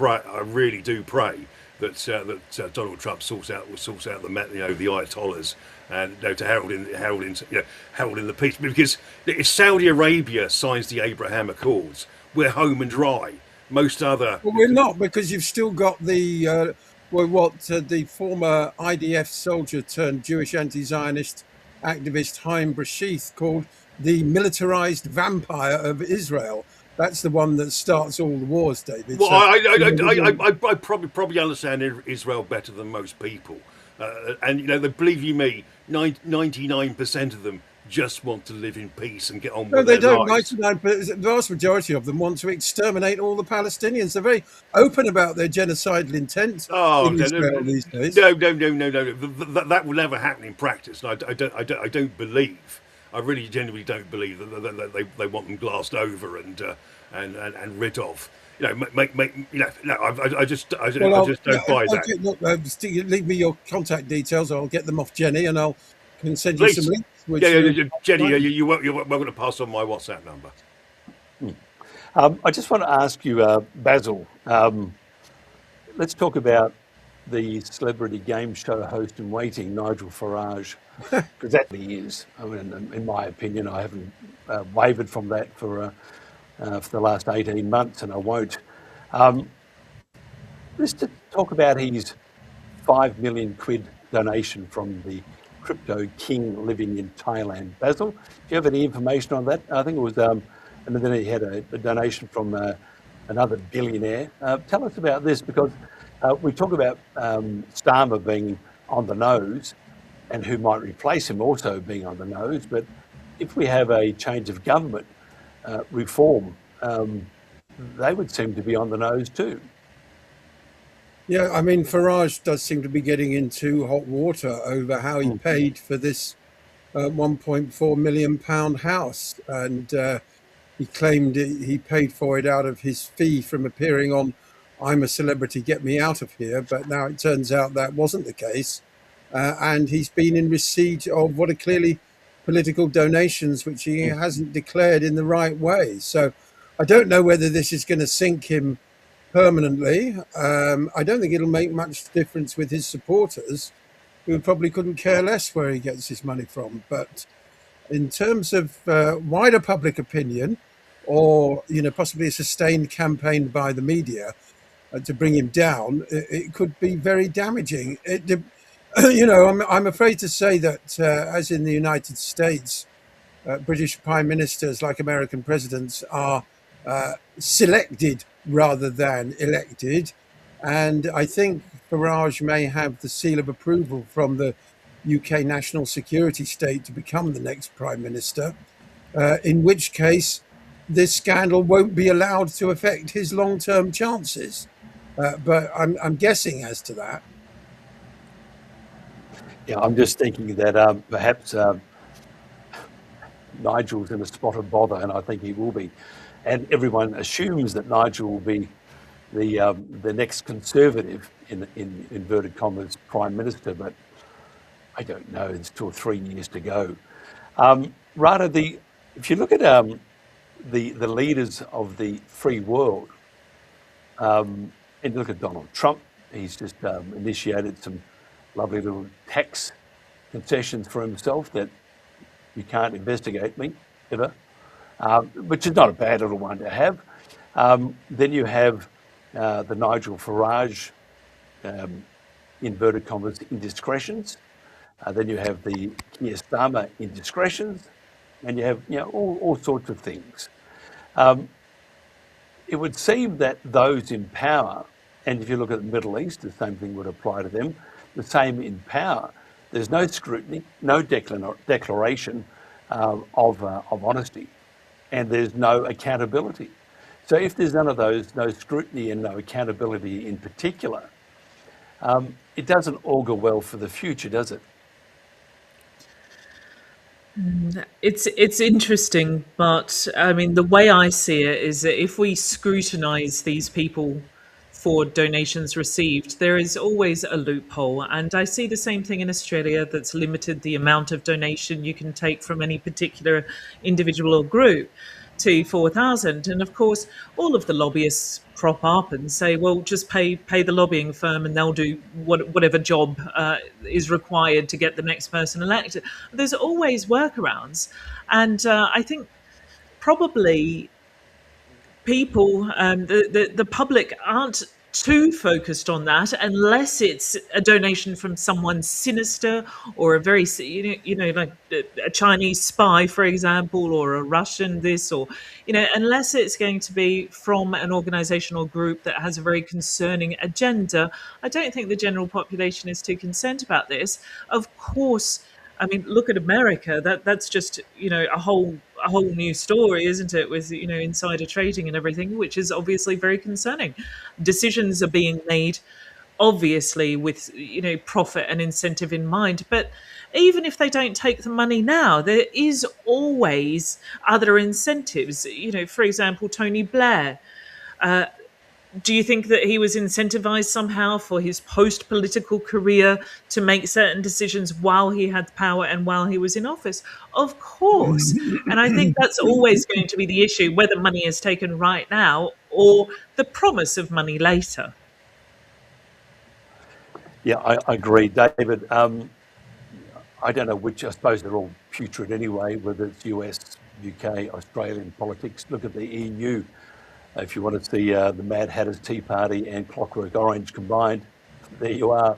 do pray that Donald Trump sorts out the Ayatollahs, and to herald in the peace. Because if Saudi Arabia signs the Abraham Accords, we're home and dry. Most other we're not, because you've still got the the former IDF soldier turned Jewish anti-Zionist activist Chaim Brashith called the militarized vampire of Israel. That's the one that starts all the wars, David. Well, I probably understand Israel better than most people, and believe you me, 99% of them just want to live in peace and get on with their lives. No, they don't. The vast majority of them want to exterminate all the Palestinians. They're very open about their genocidal intent in Israel these days. No. That will never happen in practice. I don't believe. I really genuinely don't believe that they want them glassed over and rid of. I just don't buy that. Leave me your contact details. I'll get them off Jenny, and I can send you some links. Jenny, you're welcome to pass on my WhatsApp number. I just want to ask you, Basil. Let's talk about the celebrity game show host in waiting, Nigel Farage, because that he is. I mean, in my opinion, I haven't wavered from that for the last 18 months, and I won't. Just to talk about his £5 million donation from the crypto king living in Thailand. Basil, do you have any information on that? I think it was, and then he had a donation from another billionaire. Tell us about this, because we talk about Starmer being on the nose and who might replace him also being on the nose. But if we have a change of government reform, they would seem to be on the nose too. Yeah, I mean, Farage does seem to be getting into hot water over how he paid for this £1.4 million house. And he claimed he paid for it out of his fee from appearing on I'm a Celebrity, Get Me Out of Here. But now it turns out that wasn't the case. And he's been in receipt of what are clearly political donations, which he hasn't declared in the right way. So I don't know whether this is going to sink him permanently. I don't think it'll make much difference with his supporters, who probably couldn't care less where he gets his money from. But in terms of wider public opinion, or possibly a sustained campaign by the media to bring him down, it could be very damaging. I'm afraid to say that, as in the United States, British prime ministers, like American presidents, are selected rather than elected. And I think Farage may have the seal of approval from the UK national security state to become the next prime minister, in which case this scandal won't be allowed to affect his long-term chances. But I'm guessing as to that. Yeah, I'm just thinking that perhaps Nigel's in a spot of bother, and I think he will be. And everyone assumes that Nigel will be the next Conservative in inverted commas prime minister, but I don't know. There's 2 or 3 years to go. If you look at the leaders of the free world, and you look at Donald Trump, he's just initiated some lovely little tax concessions for himself that you can't investigate me ever, which is not a bad little one to have. Then you have the Nigel Farage, inverted commas, indiscretions. Then you have the Keir Starmer indiscretions, and you have all sorts of things. It would seem that those in power, and if you look at the Middle East, the same thing would apply to them. The same in power. There's no scrutiny, no declaration of honesty, and there's no accountability. So if there's none of those, no scrutiny and no accountability in particular, it doesn't augur well for the future, does it? It's interesting, but I mean, the way I see it is that if we scrutinise these people for donations received, there is always a loophole. And I see the same thing in Australia, that's limited the amount of donation you can take from any particular individual or group to 4,000. And of course, all of the lobbyists crop up and say, well, just pay the lobbying firm and they'll do whatever job is required to get the next person elected. There's always workarounds. And I think probably people, the public, aren't too focused on that unless it's a donation from someone sinister or a very, like a Chinese spy, for example, or a Russian this, or, unless it's going to be from an organisation or group that has a very concerning agenda. I don't think the general population is too concerned about this. Of course, I mean, look at America. That's just a whole new story, isn't it? With insider trading and everything, which is obviously very concerning. Decisions are being made, obviously, with profit and incentive in mind. But even if they don't take the money now, there is always other incentives. For example, Tony Blair. Do you think that he was incentivized somehow for his post-political career to make certain decisions while he had power and while he was in office? Of course. And I think that's always going to be the issue, whether money is taken right now or the promise of money later. Yeah, I agree, David. I don't know which. I suppose they're all putrid anyway, whether it's US, UK, Australian politics. Look at the EU. If you want to see the Mad Hatter's Tea Party and Clockwork Orange combined, there you are.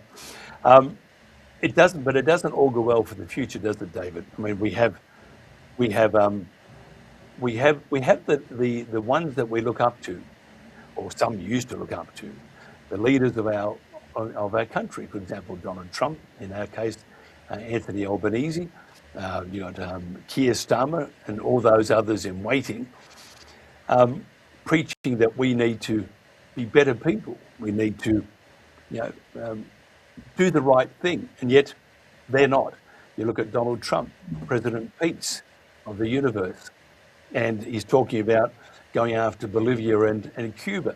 It doesn't augur well for the future, does it, David? I mean, we have the ones that we look up to, or some used to look up to, the leaders of our country. For example, Donald Trump, in our case, Anthony Albanese, Keir Starmer, and all those others in waiting, preaching that we need to be better people. We need to, do the right thing, and yet they're not. You look at Donald Trump, President Peace of the universe, and he's talking about going after Bolivia and Cuba.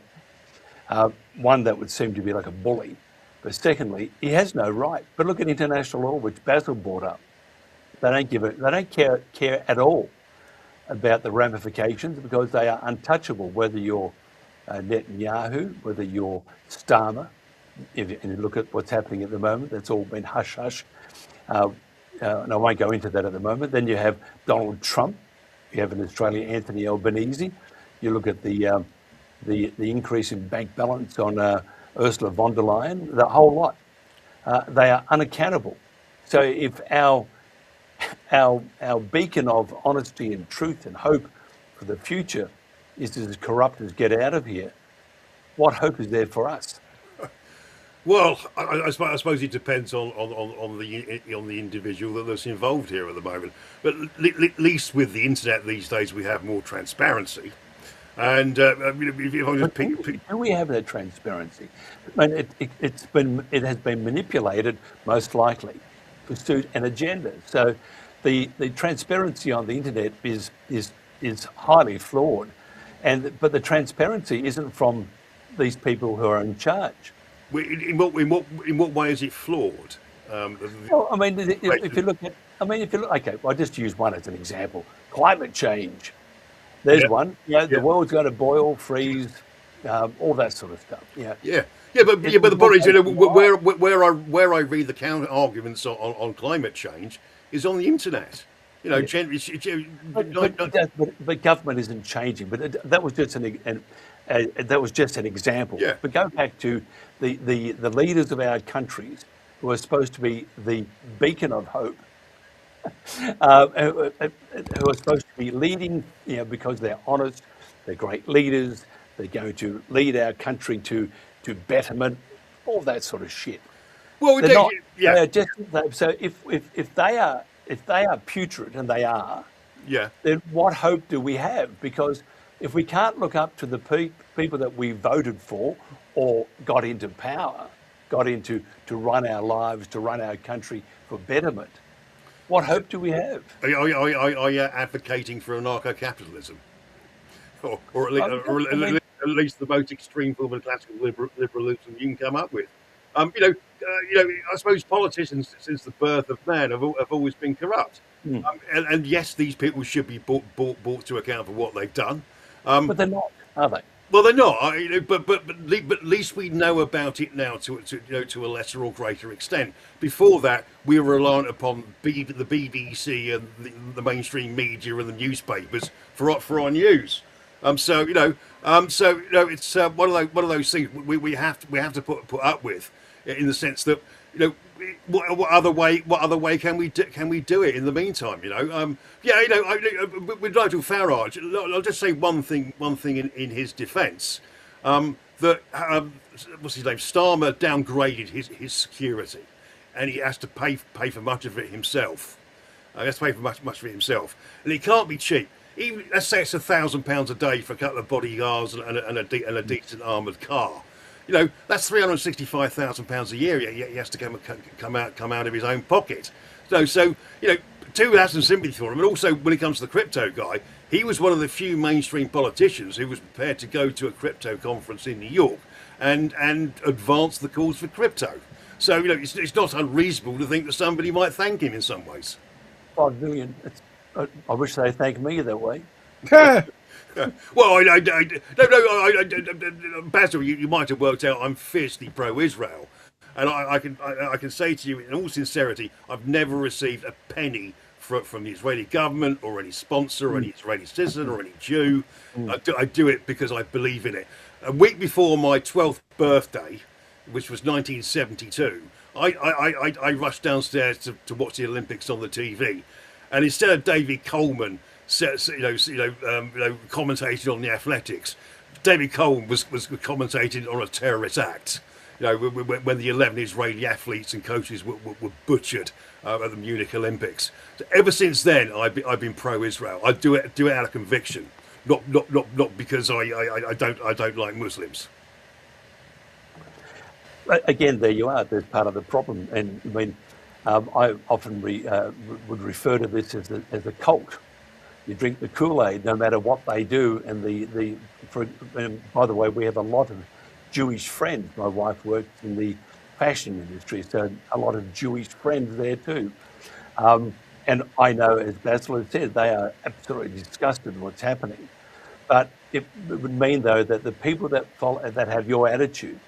One, that would seem to be like a bully, but secondly, he has no right. But look at international law, which Basil brought up. They don't care at all about the ramifications, because they are untouchable, whether you're Netanyahu, whether you're Starmer. If you look at what's happening at the moment, that's all been hush-hush. And I won't go into that at the moment. Then you have Donald Trump. You have in Australia Anthony Albanese. You look at the increase in bank balance on Ursula von der Leyen, the whole lot. They are unaccountable. So if our beacon of honesty and truth and hope for the future is as corrupt as get out of here, what hope is there for us? Well, I suppose it depends on the individual that's involved here at the moment. But at least with the internet these days, we have more transparency. And if I just do we have that transparency? I mean, it has been manipulated most likely to suit an agenda. So the transparency on the internet is highly flawed, but the transparency isn't from these people who are in charge. In what way is it flawed? Well, I mean, if you look, okay, I'll just use one as an example. Climate change. There's one. The world's going to boil, freeze, all that sort of stuff. But the point is, where I read the counter arguments on climate change is on the internet. But government isn't changing. But that was just an example. Yeah. But go back to the leaders of our countries, who are supposed to be the beacon of hope, who are supposed to be leading, because they're honest, they're great leaders, they're going to lead our country to betterment, all that sort of shit. Well, so if they are putrid, and they are, then what hope do we have? Because if we can't look up to the people that we voted for or got into power, to run our lives, to run our country for betterment, what hope do we have? Are you advocating for anarcho-capitalism? Or at least the most extreme form of classical liberalism you can come up with? I suppose politicians, since the birth of man, have always been corrupt. And yes, these people should be brought to account for what they've done. But they're not, are they? Well, they're not. But at least we know about it now to a lesser or greater extent. Before that, we were reliant upon the BBC and the mainstream media and the newspapers for our news. It's one of those things we have to put up with, in the sense that what other way can we do it in the meantime? With Nigel Farage, I'll just say one thing in his defence, that what's his name, Starmer downgraded his security, and he has to pay for much of it himself. And it can't be cheap. Even, let's say it's £1,000 a day for a couple of bodyguards and a decent armoured car. That's £365,000 a year. He has to come out of his own pocket. So to have some sympathy for him. And also, when it comes to the crypto guy, he was one of the few mainstream politicians who was prepared to go to a crypto conference in New York and advance the cause for crypto. So it's not unreasonable to think that somebody might thank him in some ways. 5 million. I wish they thanked me that way. Well, Basil, you might have worked out I'm fiercely pro-Israel, and I can say to you in all sincerity, I've never received a penny from the Israeli government or any sponsor or any Israeli citizen or any Jew. I do it because I believe in it. A week before my 12th birthday, which was 1972, I rushed downstairs to watch the Olympics on the TV, and instead of David Coleman commentating on the athletics, David Cohen was commentating on a terrorist act. You know, when the 11 Israeli athletes and coaches were butchered at the Munich Olympics. So ever since then, I've been pro-Israel. I do it out of conviction, not because I don't like Muslims. Again, there you are. There's part of the problem, and I mean, I often would refer to this as a cult. You drink the Kool-Aid no matter what they do, and and by the way, we have a lot of Jewish friends. My wife works in the fashion industry, so a lot of Jewish friends there too. And I know, as Basil has said, they are absolutely disgusted with what's happening. But it would mean, though, that the people that have your attitude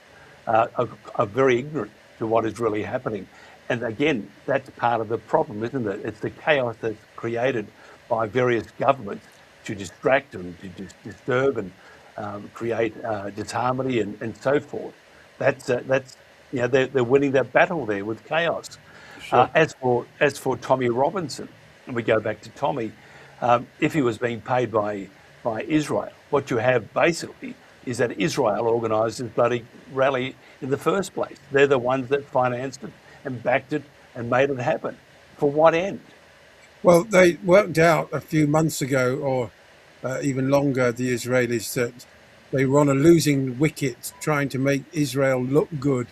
are very ignorant to what is really happening. And again, that's part of the problem, isn't it? It's the chaos that's created by various governments to distract and to disturb and create disharmony and so forth. That's you know, they're winning that battle there with chaos. Sure. As for Tommy Robinson, and we go back to Tommy, if he was being paid by Israel, what you have basically is that Israel organised this bloody rally in the first place. They're the ones that financed it and backed it and made it happen. For what end? Well, they worked out a few months ago, or even longer, the Israelis, that they were on a losing wicket trying to make Israel look good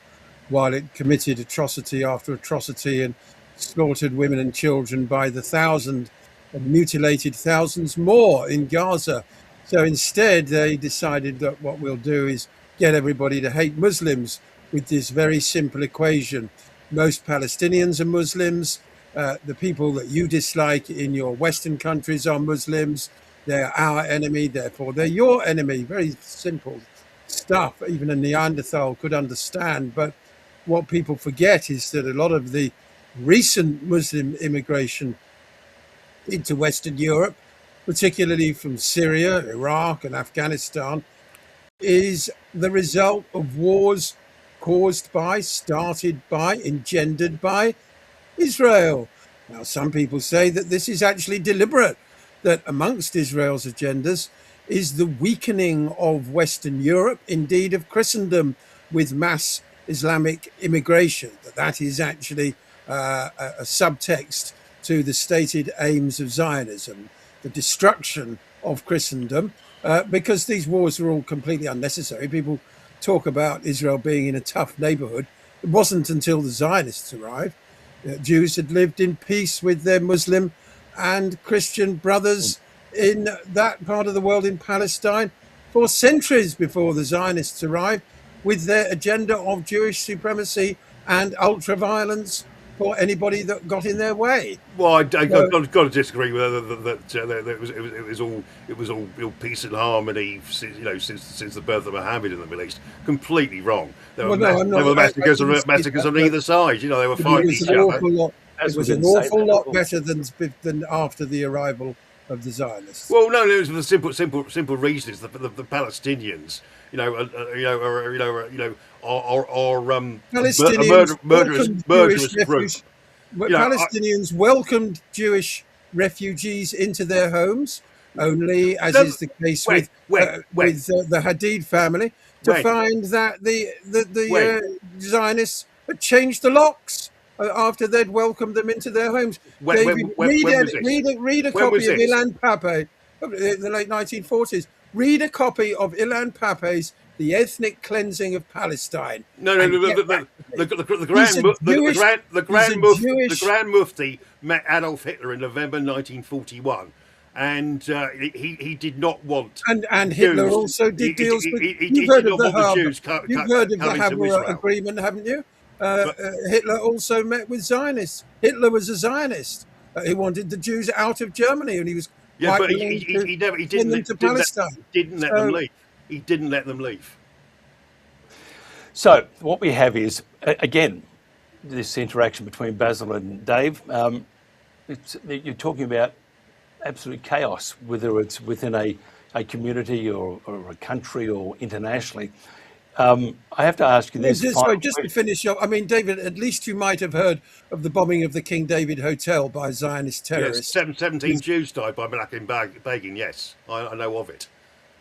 while it committed atrocity after atrocity and slaughtered women and children by the thousand and mutilated thousands more in Gaza. So instead, they decided that what we'll do is get everybody to hate Muslims with this very simple equation. Most Palestinians are Muslims. The people that you dislike in your Western countries are Muslims. They're our enemy, therefore they're your enemy. Very simple stuff, even a Neanderthal could understand. But what people forget is that a lot of the recent Muslim immigration into Western Europe, particularly from Syria, Iraq, and Afghanistan, is the result of wars caused by, started by, engendered by Israel. Now, some people say that this is actually deliberate, that amongst Israel's agendas is the weakening of Western Europe, indeed of Christendom, with mass Islamic immigration, that is actually a subtext to the stated aims of Zionism, the destruction of Christendom, because these wars are all completely unnecessary. People talk about Israel being in a tough neighborhood. It wasn't until the Zionists arrived. Jews had lived in peace with their Muslim and Christian brothers in that part of the world, in Palestine, for centuries before the Zionists arrived, with their agenda of Jewish supremacy and ultra-violence for anybody that got in their way. Well, I've got to disagree with that. It was all peace and harmony, since the birth of Mohammed in the Middle East. Completely wrong. There were massacres on either side. You know, they were fighting each other. It was an awful lot better than after the arrival of the Zionists. Well, no, it was for the simple reason is the Palestinians, murderous group. Palestinians welcomed Jewish refugees into their homes, only, as is the case with the Hadid family, to find that the Zionists had changed the locks after they'd welcomed them into their homes. Read a copy of Ilan Pappé, in the late 1940s. Read a copy of Ilan Pappé's The Ethnic Cleansing of Palestine. The Grand Mufti met Adolf Hitler in November 1941. And he did not want. And Hitler also did deals with. You've heard of the Haber Agreement, haven't you? Hitler also met with Zionists. Hitler was a Zionist. He wanted the Jews out of Germany, and he was but he didn't let them leave. He didn't let them leave. So what we have is, again, this interaction between Basil and Dave. You're talking about absolute chaos, whether it's within a community or a country or internationally. I have to ask you this. Just to finish up, I mean, David, at least you might have heard of the bombing of the King David Hotel by Zionist terrorists. Yes, 17 Jews died by Menachem Begin, yes. I know of it.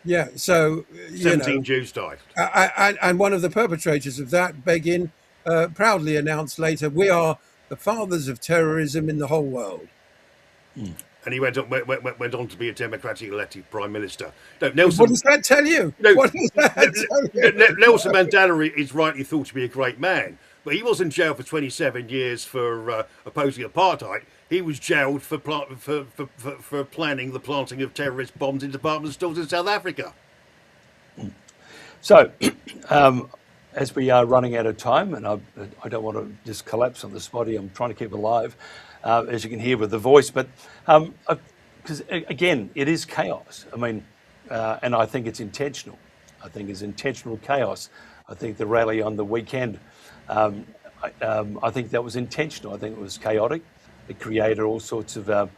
Yeah. So, 17 Jews died. and one of the perpetrators of that, Begin, proudly announced later, "We are the fathers of terrorism in the whole world." And he went on to be a democratically elected prime minister. No, What Nelson. does that tell you? No, What does that tell you? Nelson Mandela is rightly thought to be a great man, but he was in jail for 27 years for opposing apartheid. He was jailed for planning the planting of terrorist bombs in department stores in South Africa. So, as we are running out of time, and I don't want to just collapse on the spot here, I'm trying to keep alive, as you can hear with the voice, but because again, it is chaos. I mean, and I think it's intentional. I think it's intentional chaos. I think the rally on the weekend, I think that was intentional. I think it was chaotic. It created all sorts of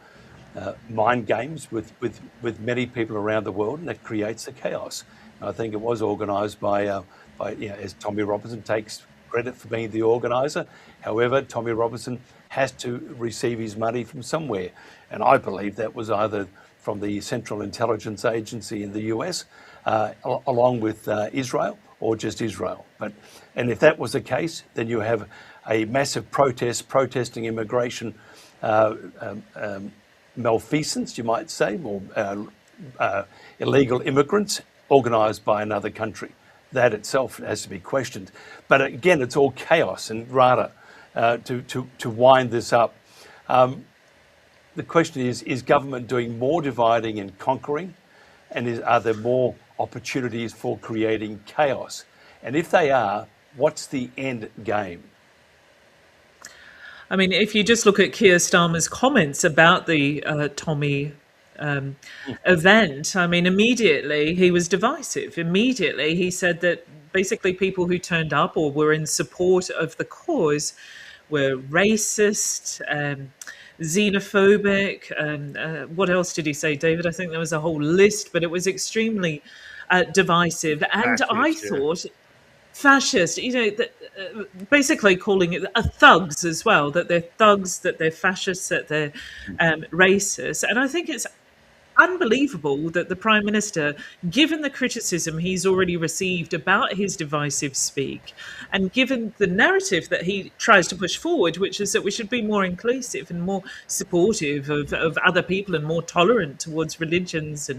mind games with many people around the world, and that creates the chaos. And I think it was organised by as Tommy Robinson takes credit for being the organiser. However, Tommy Robinson has to receive his money from somewhere, and I believe that was either from the Central Intelligence Agency in the US, along with Israel, or just Israel. And if that was the case, then you have a massive protesting immigration malfeasance, you might say, or illegal immigrants organised by another country. That itself has to be questioned. But again, it's all chaos. And rather, to wind this up, the question is government doing more dividing and conquering? And are there more opportunities for creating chaos? And if they are, what's the end game? I mean, if you just look at Keir Starmer's comments about the Tommy event, I mean, immediately he was divisive. Immediately he said that basically people who turned up or were in support of the cause were racist, xenophobic, and what else did he say, David? I think there was a whole list, but it was extremely divisive. And I thought... fascist, basically calling it thugs as well, that they're thugs, that they're fascists, that they're racist. And I think it's unbelievable that the Prime Minister, given the criticism he's already received about his divisive speak, and given the narrative that he tries to push forward, which is that we should be more inclusive and more supportive of other people and more tolerant towards religions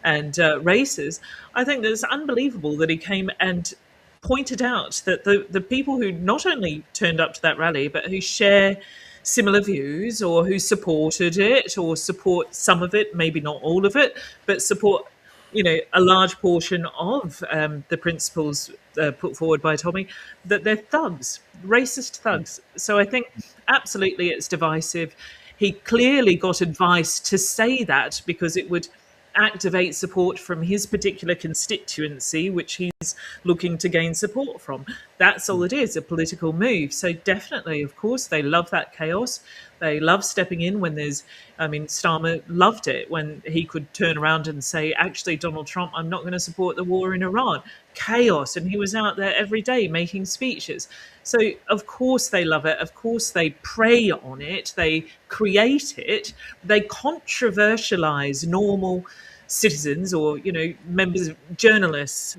and races, I think that it's unbelievable that he came and pointed out that the people who not only turned up to that rally, but who share similar views or who supported it or support some of it, maybe not all of it, but support, a large portion of the principles put forward by Tommy, that they're thugs, racist thugs. So I think absolutely it's divisive. He clearly got advice to say that because it would activate support from his particular constituency, which he's looking to gain support from. That's all it is, a political move. So definitely, of course, they love that chaos. They love stepping in when Starmer loved it when he could turn around and say, actually, Donald Trump, I'm not going to support the war in Iran. Chaos. And he was out there every day making speeches. So, of course, they love it. Of course, they prey on it. They create it. They controversialize normal citizens or, members, journalists,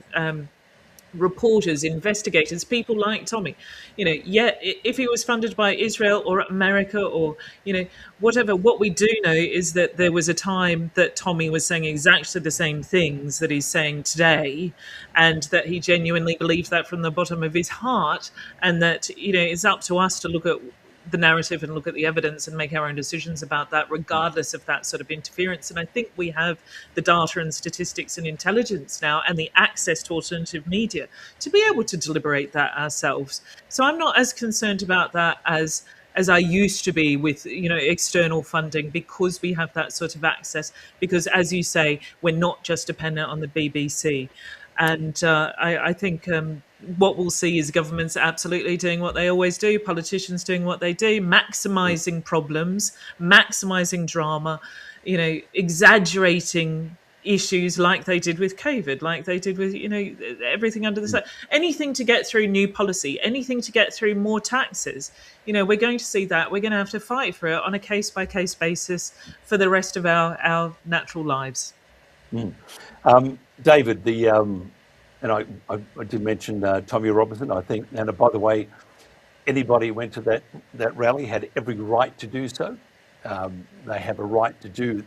reporters, investigators, people like Tommy. If he was funded by Israel or America or, whatever, what we do know is that there was a time that Tommy was saying exactly the same things that he's saying today, and that he genuinely believed that from the bottom of his heart, and that, it's up to us to look at the narrative and look at the evidence and make our own decisions about that, regardless of that sort of interference. And I think we have the data and statistics and intelligence now and the access to alternative media to be able to deliberate that ourselves. So I'm not as concerned about that as I used to be with, external funding, because we have that sort of access, because, as you say, we're not just dependent on the BBC. And I think what we'll see is governments absolutely doing what they always do, politicians doing what they do, maximising problems, maximising drama, exaggerating issues like they did with COVID, like they did with, everything under the sun. Anything to get through new policy, anything to get through more taxes. We're going to see that. We're going to have to fight for it on a case-by-case basis for the rest of our natural lives. David, and I did mention Tommy Robinson, I think, and by the way, anybody who went to that rally had every right to do so. They have a right to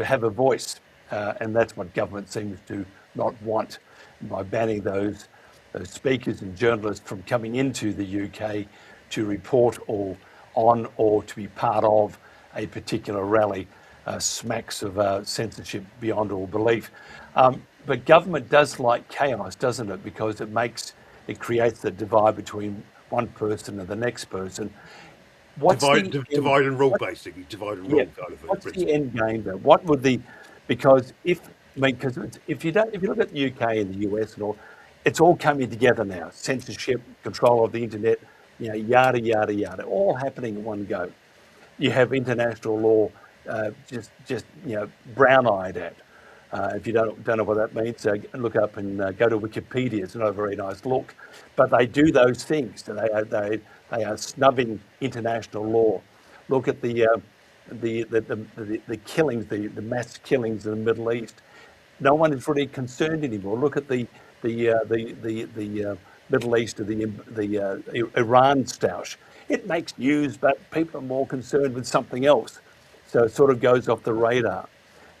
have a voice, and that's what government seems to not want by banning those speakers and journalists from coming into the UK to report on or to be part of a particular rally. Smacks of censorship beyond all belief. But government does like chaos, doesn't it? Because it creates the divide between one person and the next person. Divide and rule, basically. Divide and rule kind of What's principle. the end game though? What would because if you look at the UK and the US and all, it's all coming together now. Censorship, control of the internet, yada yada yada, all happening in one go. You have international law just brown-eyed at. If you don't know what that means, look up and go to Wikipedia. It's not a very nice look, but they do those things. They are snubbing international law. Look at the killings, the mass killings in the Middle East. No one is really concerned anymore. Look at the Middle East, the Iran stoush. It makes news, but people are more concerned with something else. So it sort of goes off the radar.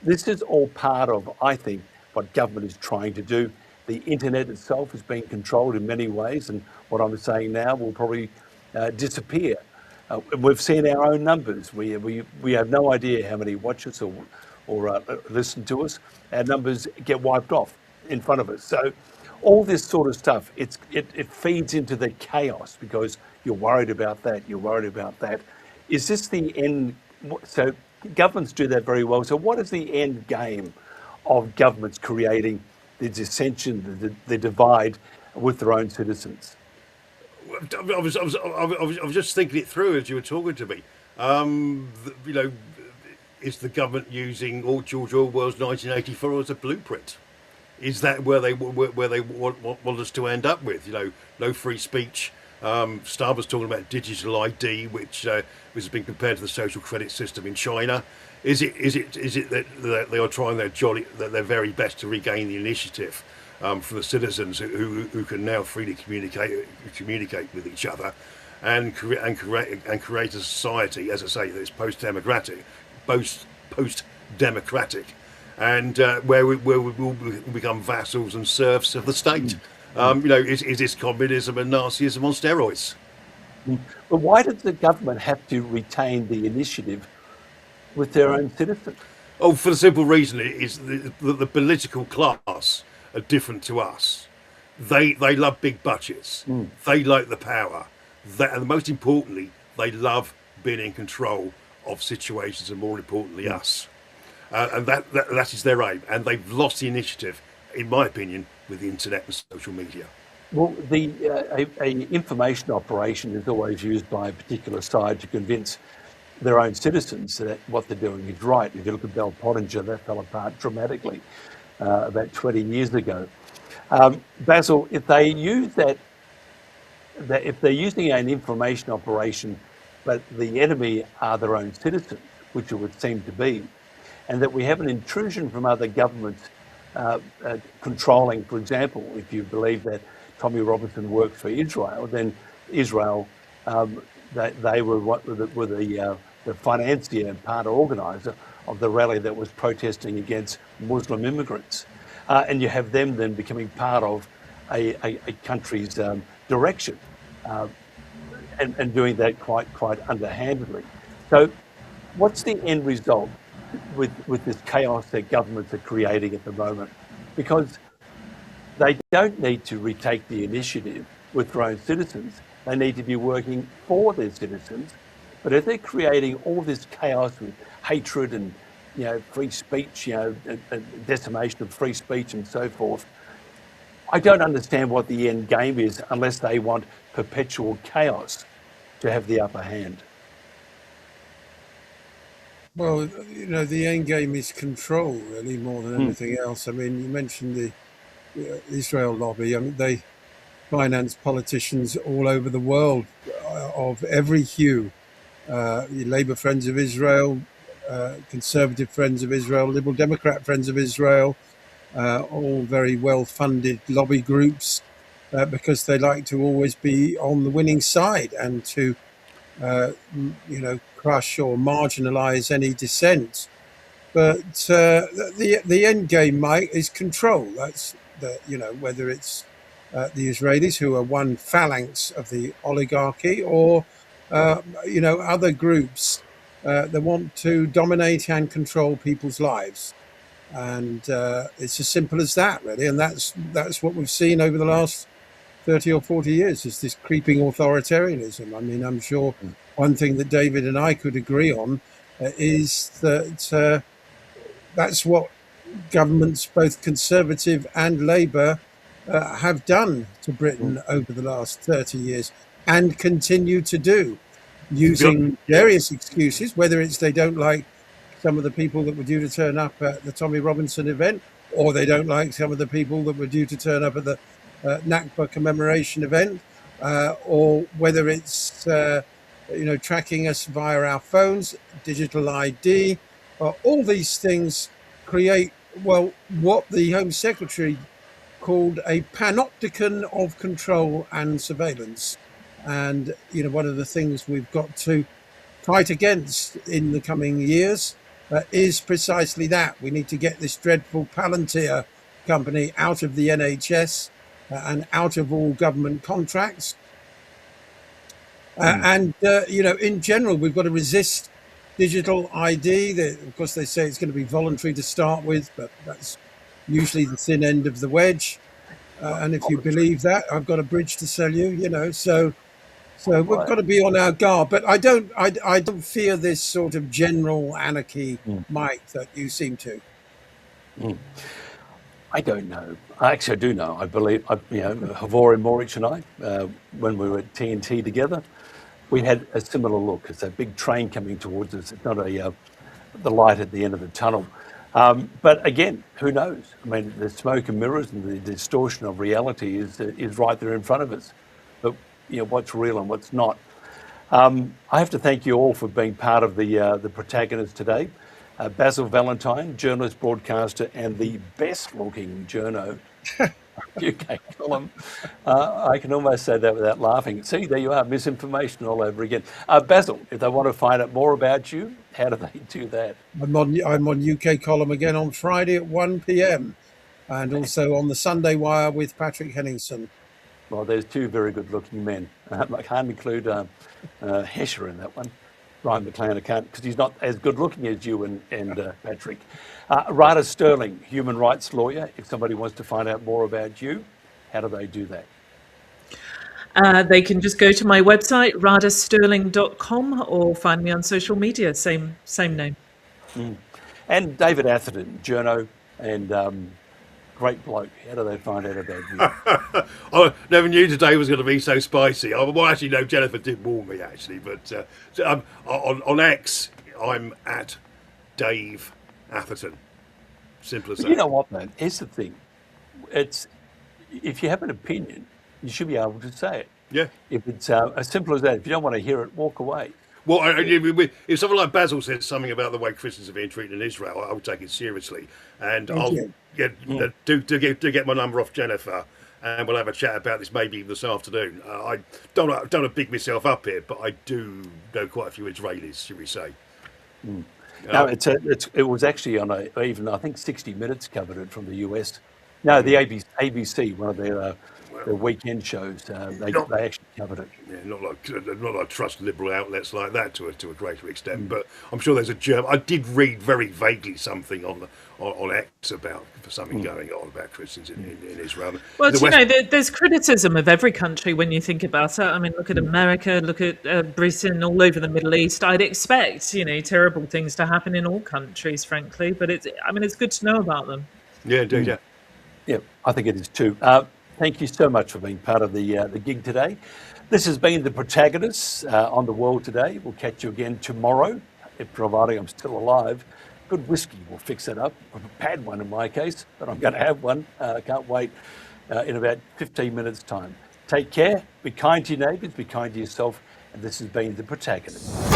This is all part of, I think, what government is trying to do. The internet itself is being controlled in many ways, and what I'm saying now will probably disappear. We've seen our own numbers. We have no idea how many watch us or listen to us. Our numbers get wiped off in front of us. So all this sort of stuff, it feeds into the chaos because you're worried about that, you're worried about that. Is this the end? So governments do that very well. So what is the end game of governments creating the dissension, the divide with their own citizens? I was just thinking it through as you were talking to me. Is the government using George Orwell's 1984 as a blueprint? Is that where they want us to end up with? No free speech. Starmer's talking about digital ID, which has been compared to the social credit system in China. Is it that they are trying their very best to regain the initiative from the citizens who can now freely communicate with each other, and create a society, as I say, that's post-democratic, and where we will become vassals and serfs of the state. Is this communism and Nazism on steroids? But why does the government have to retain the initiative with their own citizens? Oh, for the simple reason it is the political class are different to us. They love big budgets. They like the power. And most importantly, they love being in control of situations, and more importantly, us. And that is their aim. And they've lost the initiative, in my opinion, with the internet and social media. Well, an information operation is always used by a particular side to convince their own citizens that what they're doing is right. If you look at Bell Pottinger, that fell apart dramatically about 20 years ago. Basil, if they use if they're using an information operation, but the enemy are their own citizens, which it would seem to be, and that we have an intrusion from other governments controlling, for example, if you believe that Tommy Robinson worked for Israel, then Israel, they were the financier and part organizer of the rally that was protesting against Muslim immigrants. And you have them then becoming part of a country's direction and doing that quite underhandedly. So what's the end result with this chaos that governments are creating at the moment? Because they don't need to retake the initiative with their own citizens. They need to be working for their citizens. But if they're creating all this chaos with hatred and free speech, decimation of free speech and so forth, I don't understand what the end game is unless they want perpetual chaos to have the upper hand. Well, the end game is control, really, more than anything else. I mean, you mentioned the Israel lobby. I mean, they finance politicians all over the world of every hue. Labour Friends of Israel, Conservative Friends of Israel, Liberal Democrat Friends of Israel, all very well-funded lobby groups, because they like to always be on the winning side and to, crush or marginalize any dissent. But the end game, Mike, is control. That's whether it's the Israelis, who are one phalanx of the oligarchy, or other groups that want to dominate and control people's lives. And it's as simple as that, really. And that's what we've seen over the last 30 or 40 years, is this creeping authoritarianism. I mean, I'm sure one thing that David and I could agree on is that that's what governments, both Conservative and Labour, have done to Britain over the last 30 years and continue to do, using various excuses, whether it's they don't like some of the people that were due to turn up at the Tommy Robinson event, or they don't like some of the people that were due to turn up at the Nakba commemoration event, or whether it's tracking us via our phones, digital ID. All these things create, well, what the Home Secretary called a panopticon of control and surveillance. And, one of the things we've got to fight against in the coming years is precisely that. We need to get this dreadful Palantir company out of the NHS and out of all government contracts. And, in general, we've got to resist digital ID. Of course, they say it's going to be voluntary to start with, but that's usually the thin end of the wedge. And if you believe that, I've got a bridge to sell you, so we've got to be on our guard. But I don't fear this sort of general anarchy, Mike, that you seem to. I don't know. Actually, I do know. I believe, Havori Morich and I, when we were at TNT together, we had a similar look. It's a big train coming towards us. It's not the light at the end of the tunnel. But again, who knows? I mean, the smoke and mirrors and the distortion of reality is right there in front of us. But what's real and what's not. I have to thank you all for being part of the protagonists today. Basil Valentine, journalist, broadcaster, and the best-looking journo UK column. I can almost say that without laughing. See, there you are, misinformation all over again. Basil, if they want to find out more about you, how do they do that? I'm on UK column again on Friday at 1 p.m. and also on the Sunday Wire with Patrick Henningsen. Well, there's two very good-looking men. I can't include Hesher in that one. Ryan McLean, I can't, because he's not as good-looking as you and Patrick. Rada Sterling, human rights lawyer. If somebody wants to find out more about you, how do they do that? They can just go to my website, radasterling.com, or find me on social media, same name. And David Atherton, journo and great bloke. How do they find out about you? I never knew today was going to be so spicy. Well, actually, no, Jennifer did warn me, actually. But on X, I'm at Dave Atherton. Simple as that. You know what, man? Here's the thing. It's if you have an opinion, you should be able to say it. Yeah. If it's as simple as that. If you don't want to hear it, walk away. Well, if someone like Basil says something about the way Christians are being treated in Israel, I would take it seriously. And I'll get my number off Jennifer, and we'll have a chat about this maybe this afternoon. I don't want to big myself up here, but I do know quite a few Israelis, should we say. No, it was actually on even I think 60 Minutes covered it from the US. No, the ABC, one of their weekend shows, they actually covered it. Yeah, not like trust liberal outlets like that to a greater extent, but I'm sure there's a German. I did read very vaguely something on X about something going on about Christians in Israel. Well, there's criticism of every country when you think about it. I mean, look at America, look at Britain, all over the Middle East. I'd expect terrible things to happen in all countries, frankly. But it's good to know about them. Yeah, indeed. Yeah. Yeah, I think it is too. Thank you so much for being part of the gig today. This has been the Protagonists on the World Today. We'll catch you again tomorrow, if providing I'm still alive. Good whiskey will fix that up. I've had one in my case, but I'm going to have one. I can't wait in about 15 minutes' time. Take care. Be kind to your neighbours. Be kind to yourself. And this has been the Protagonists.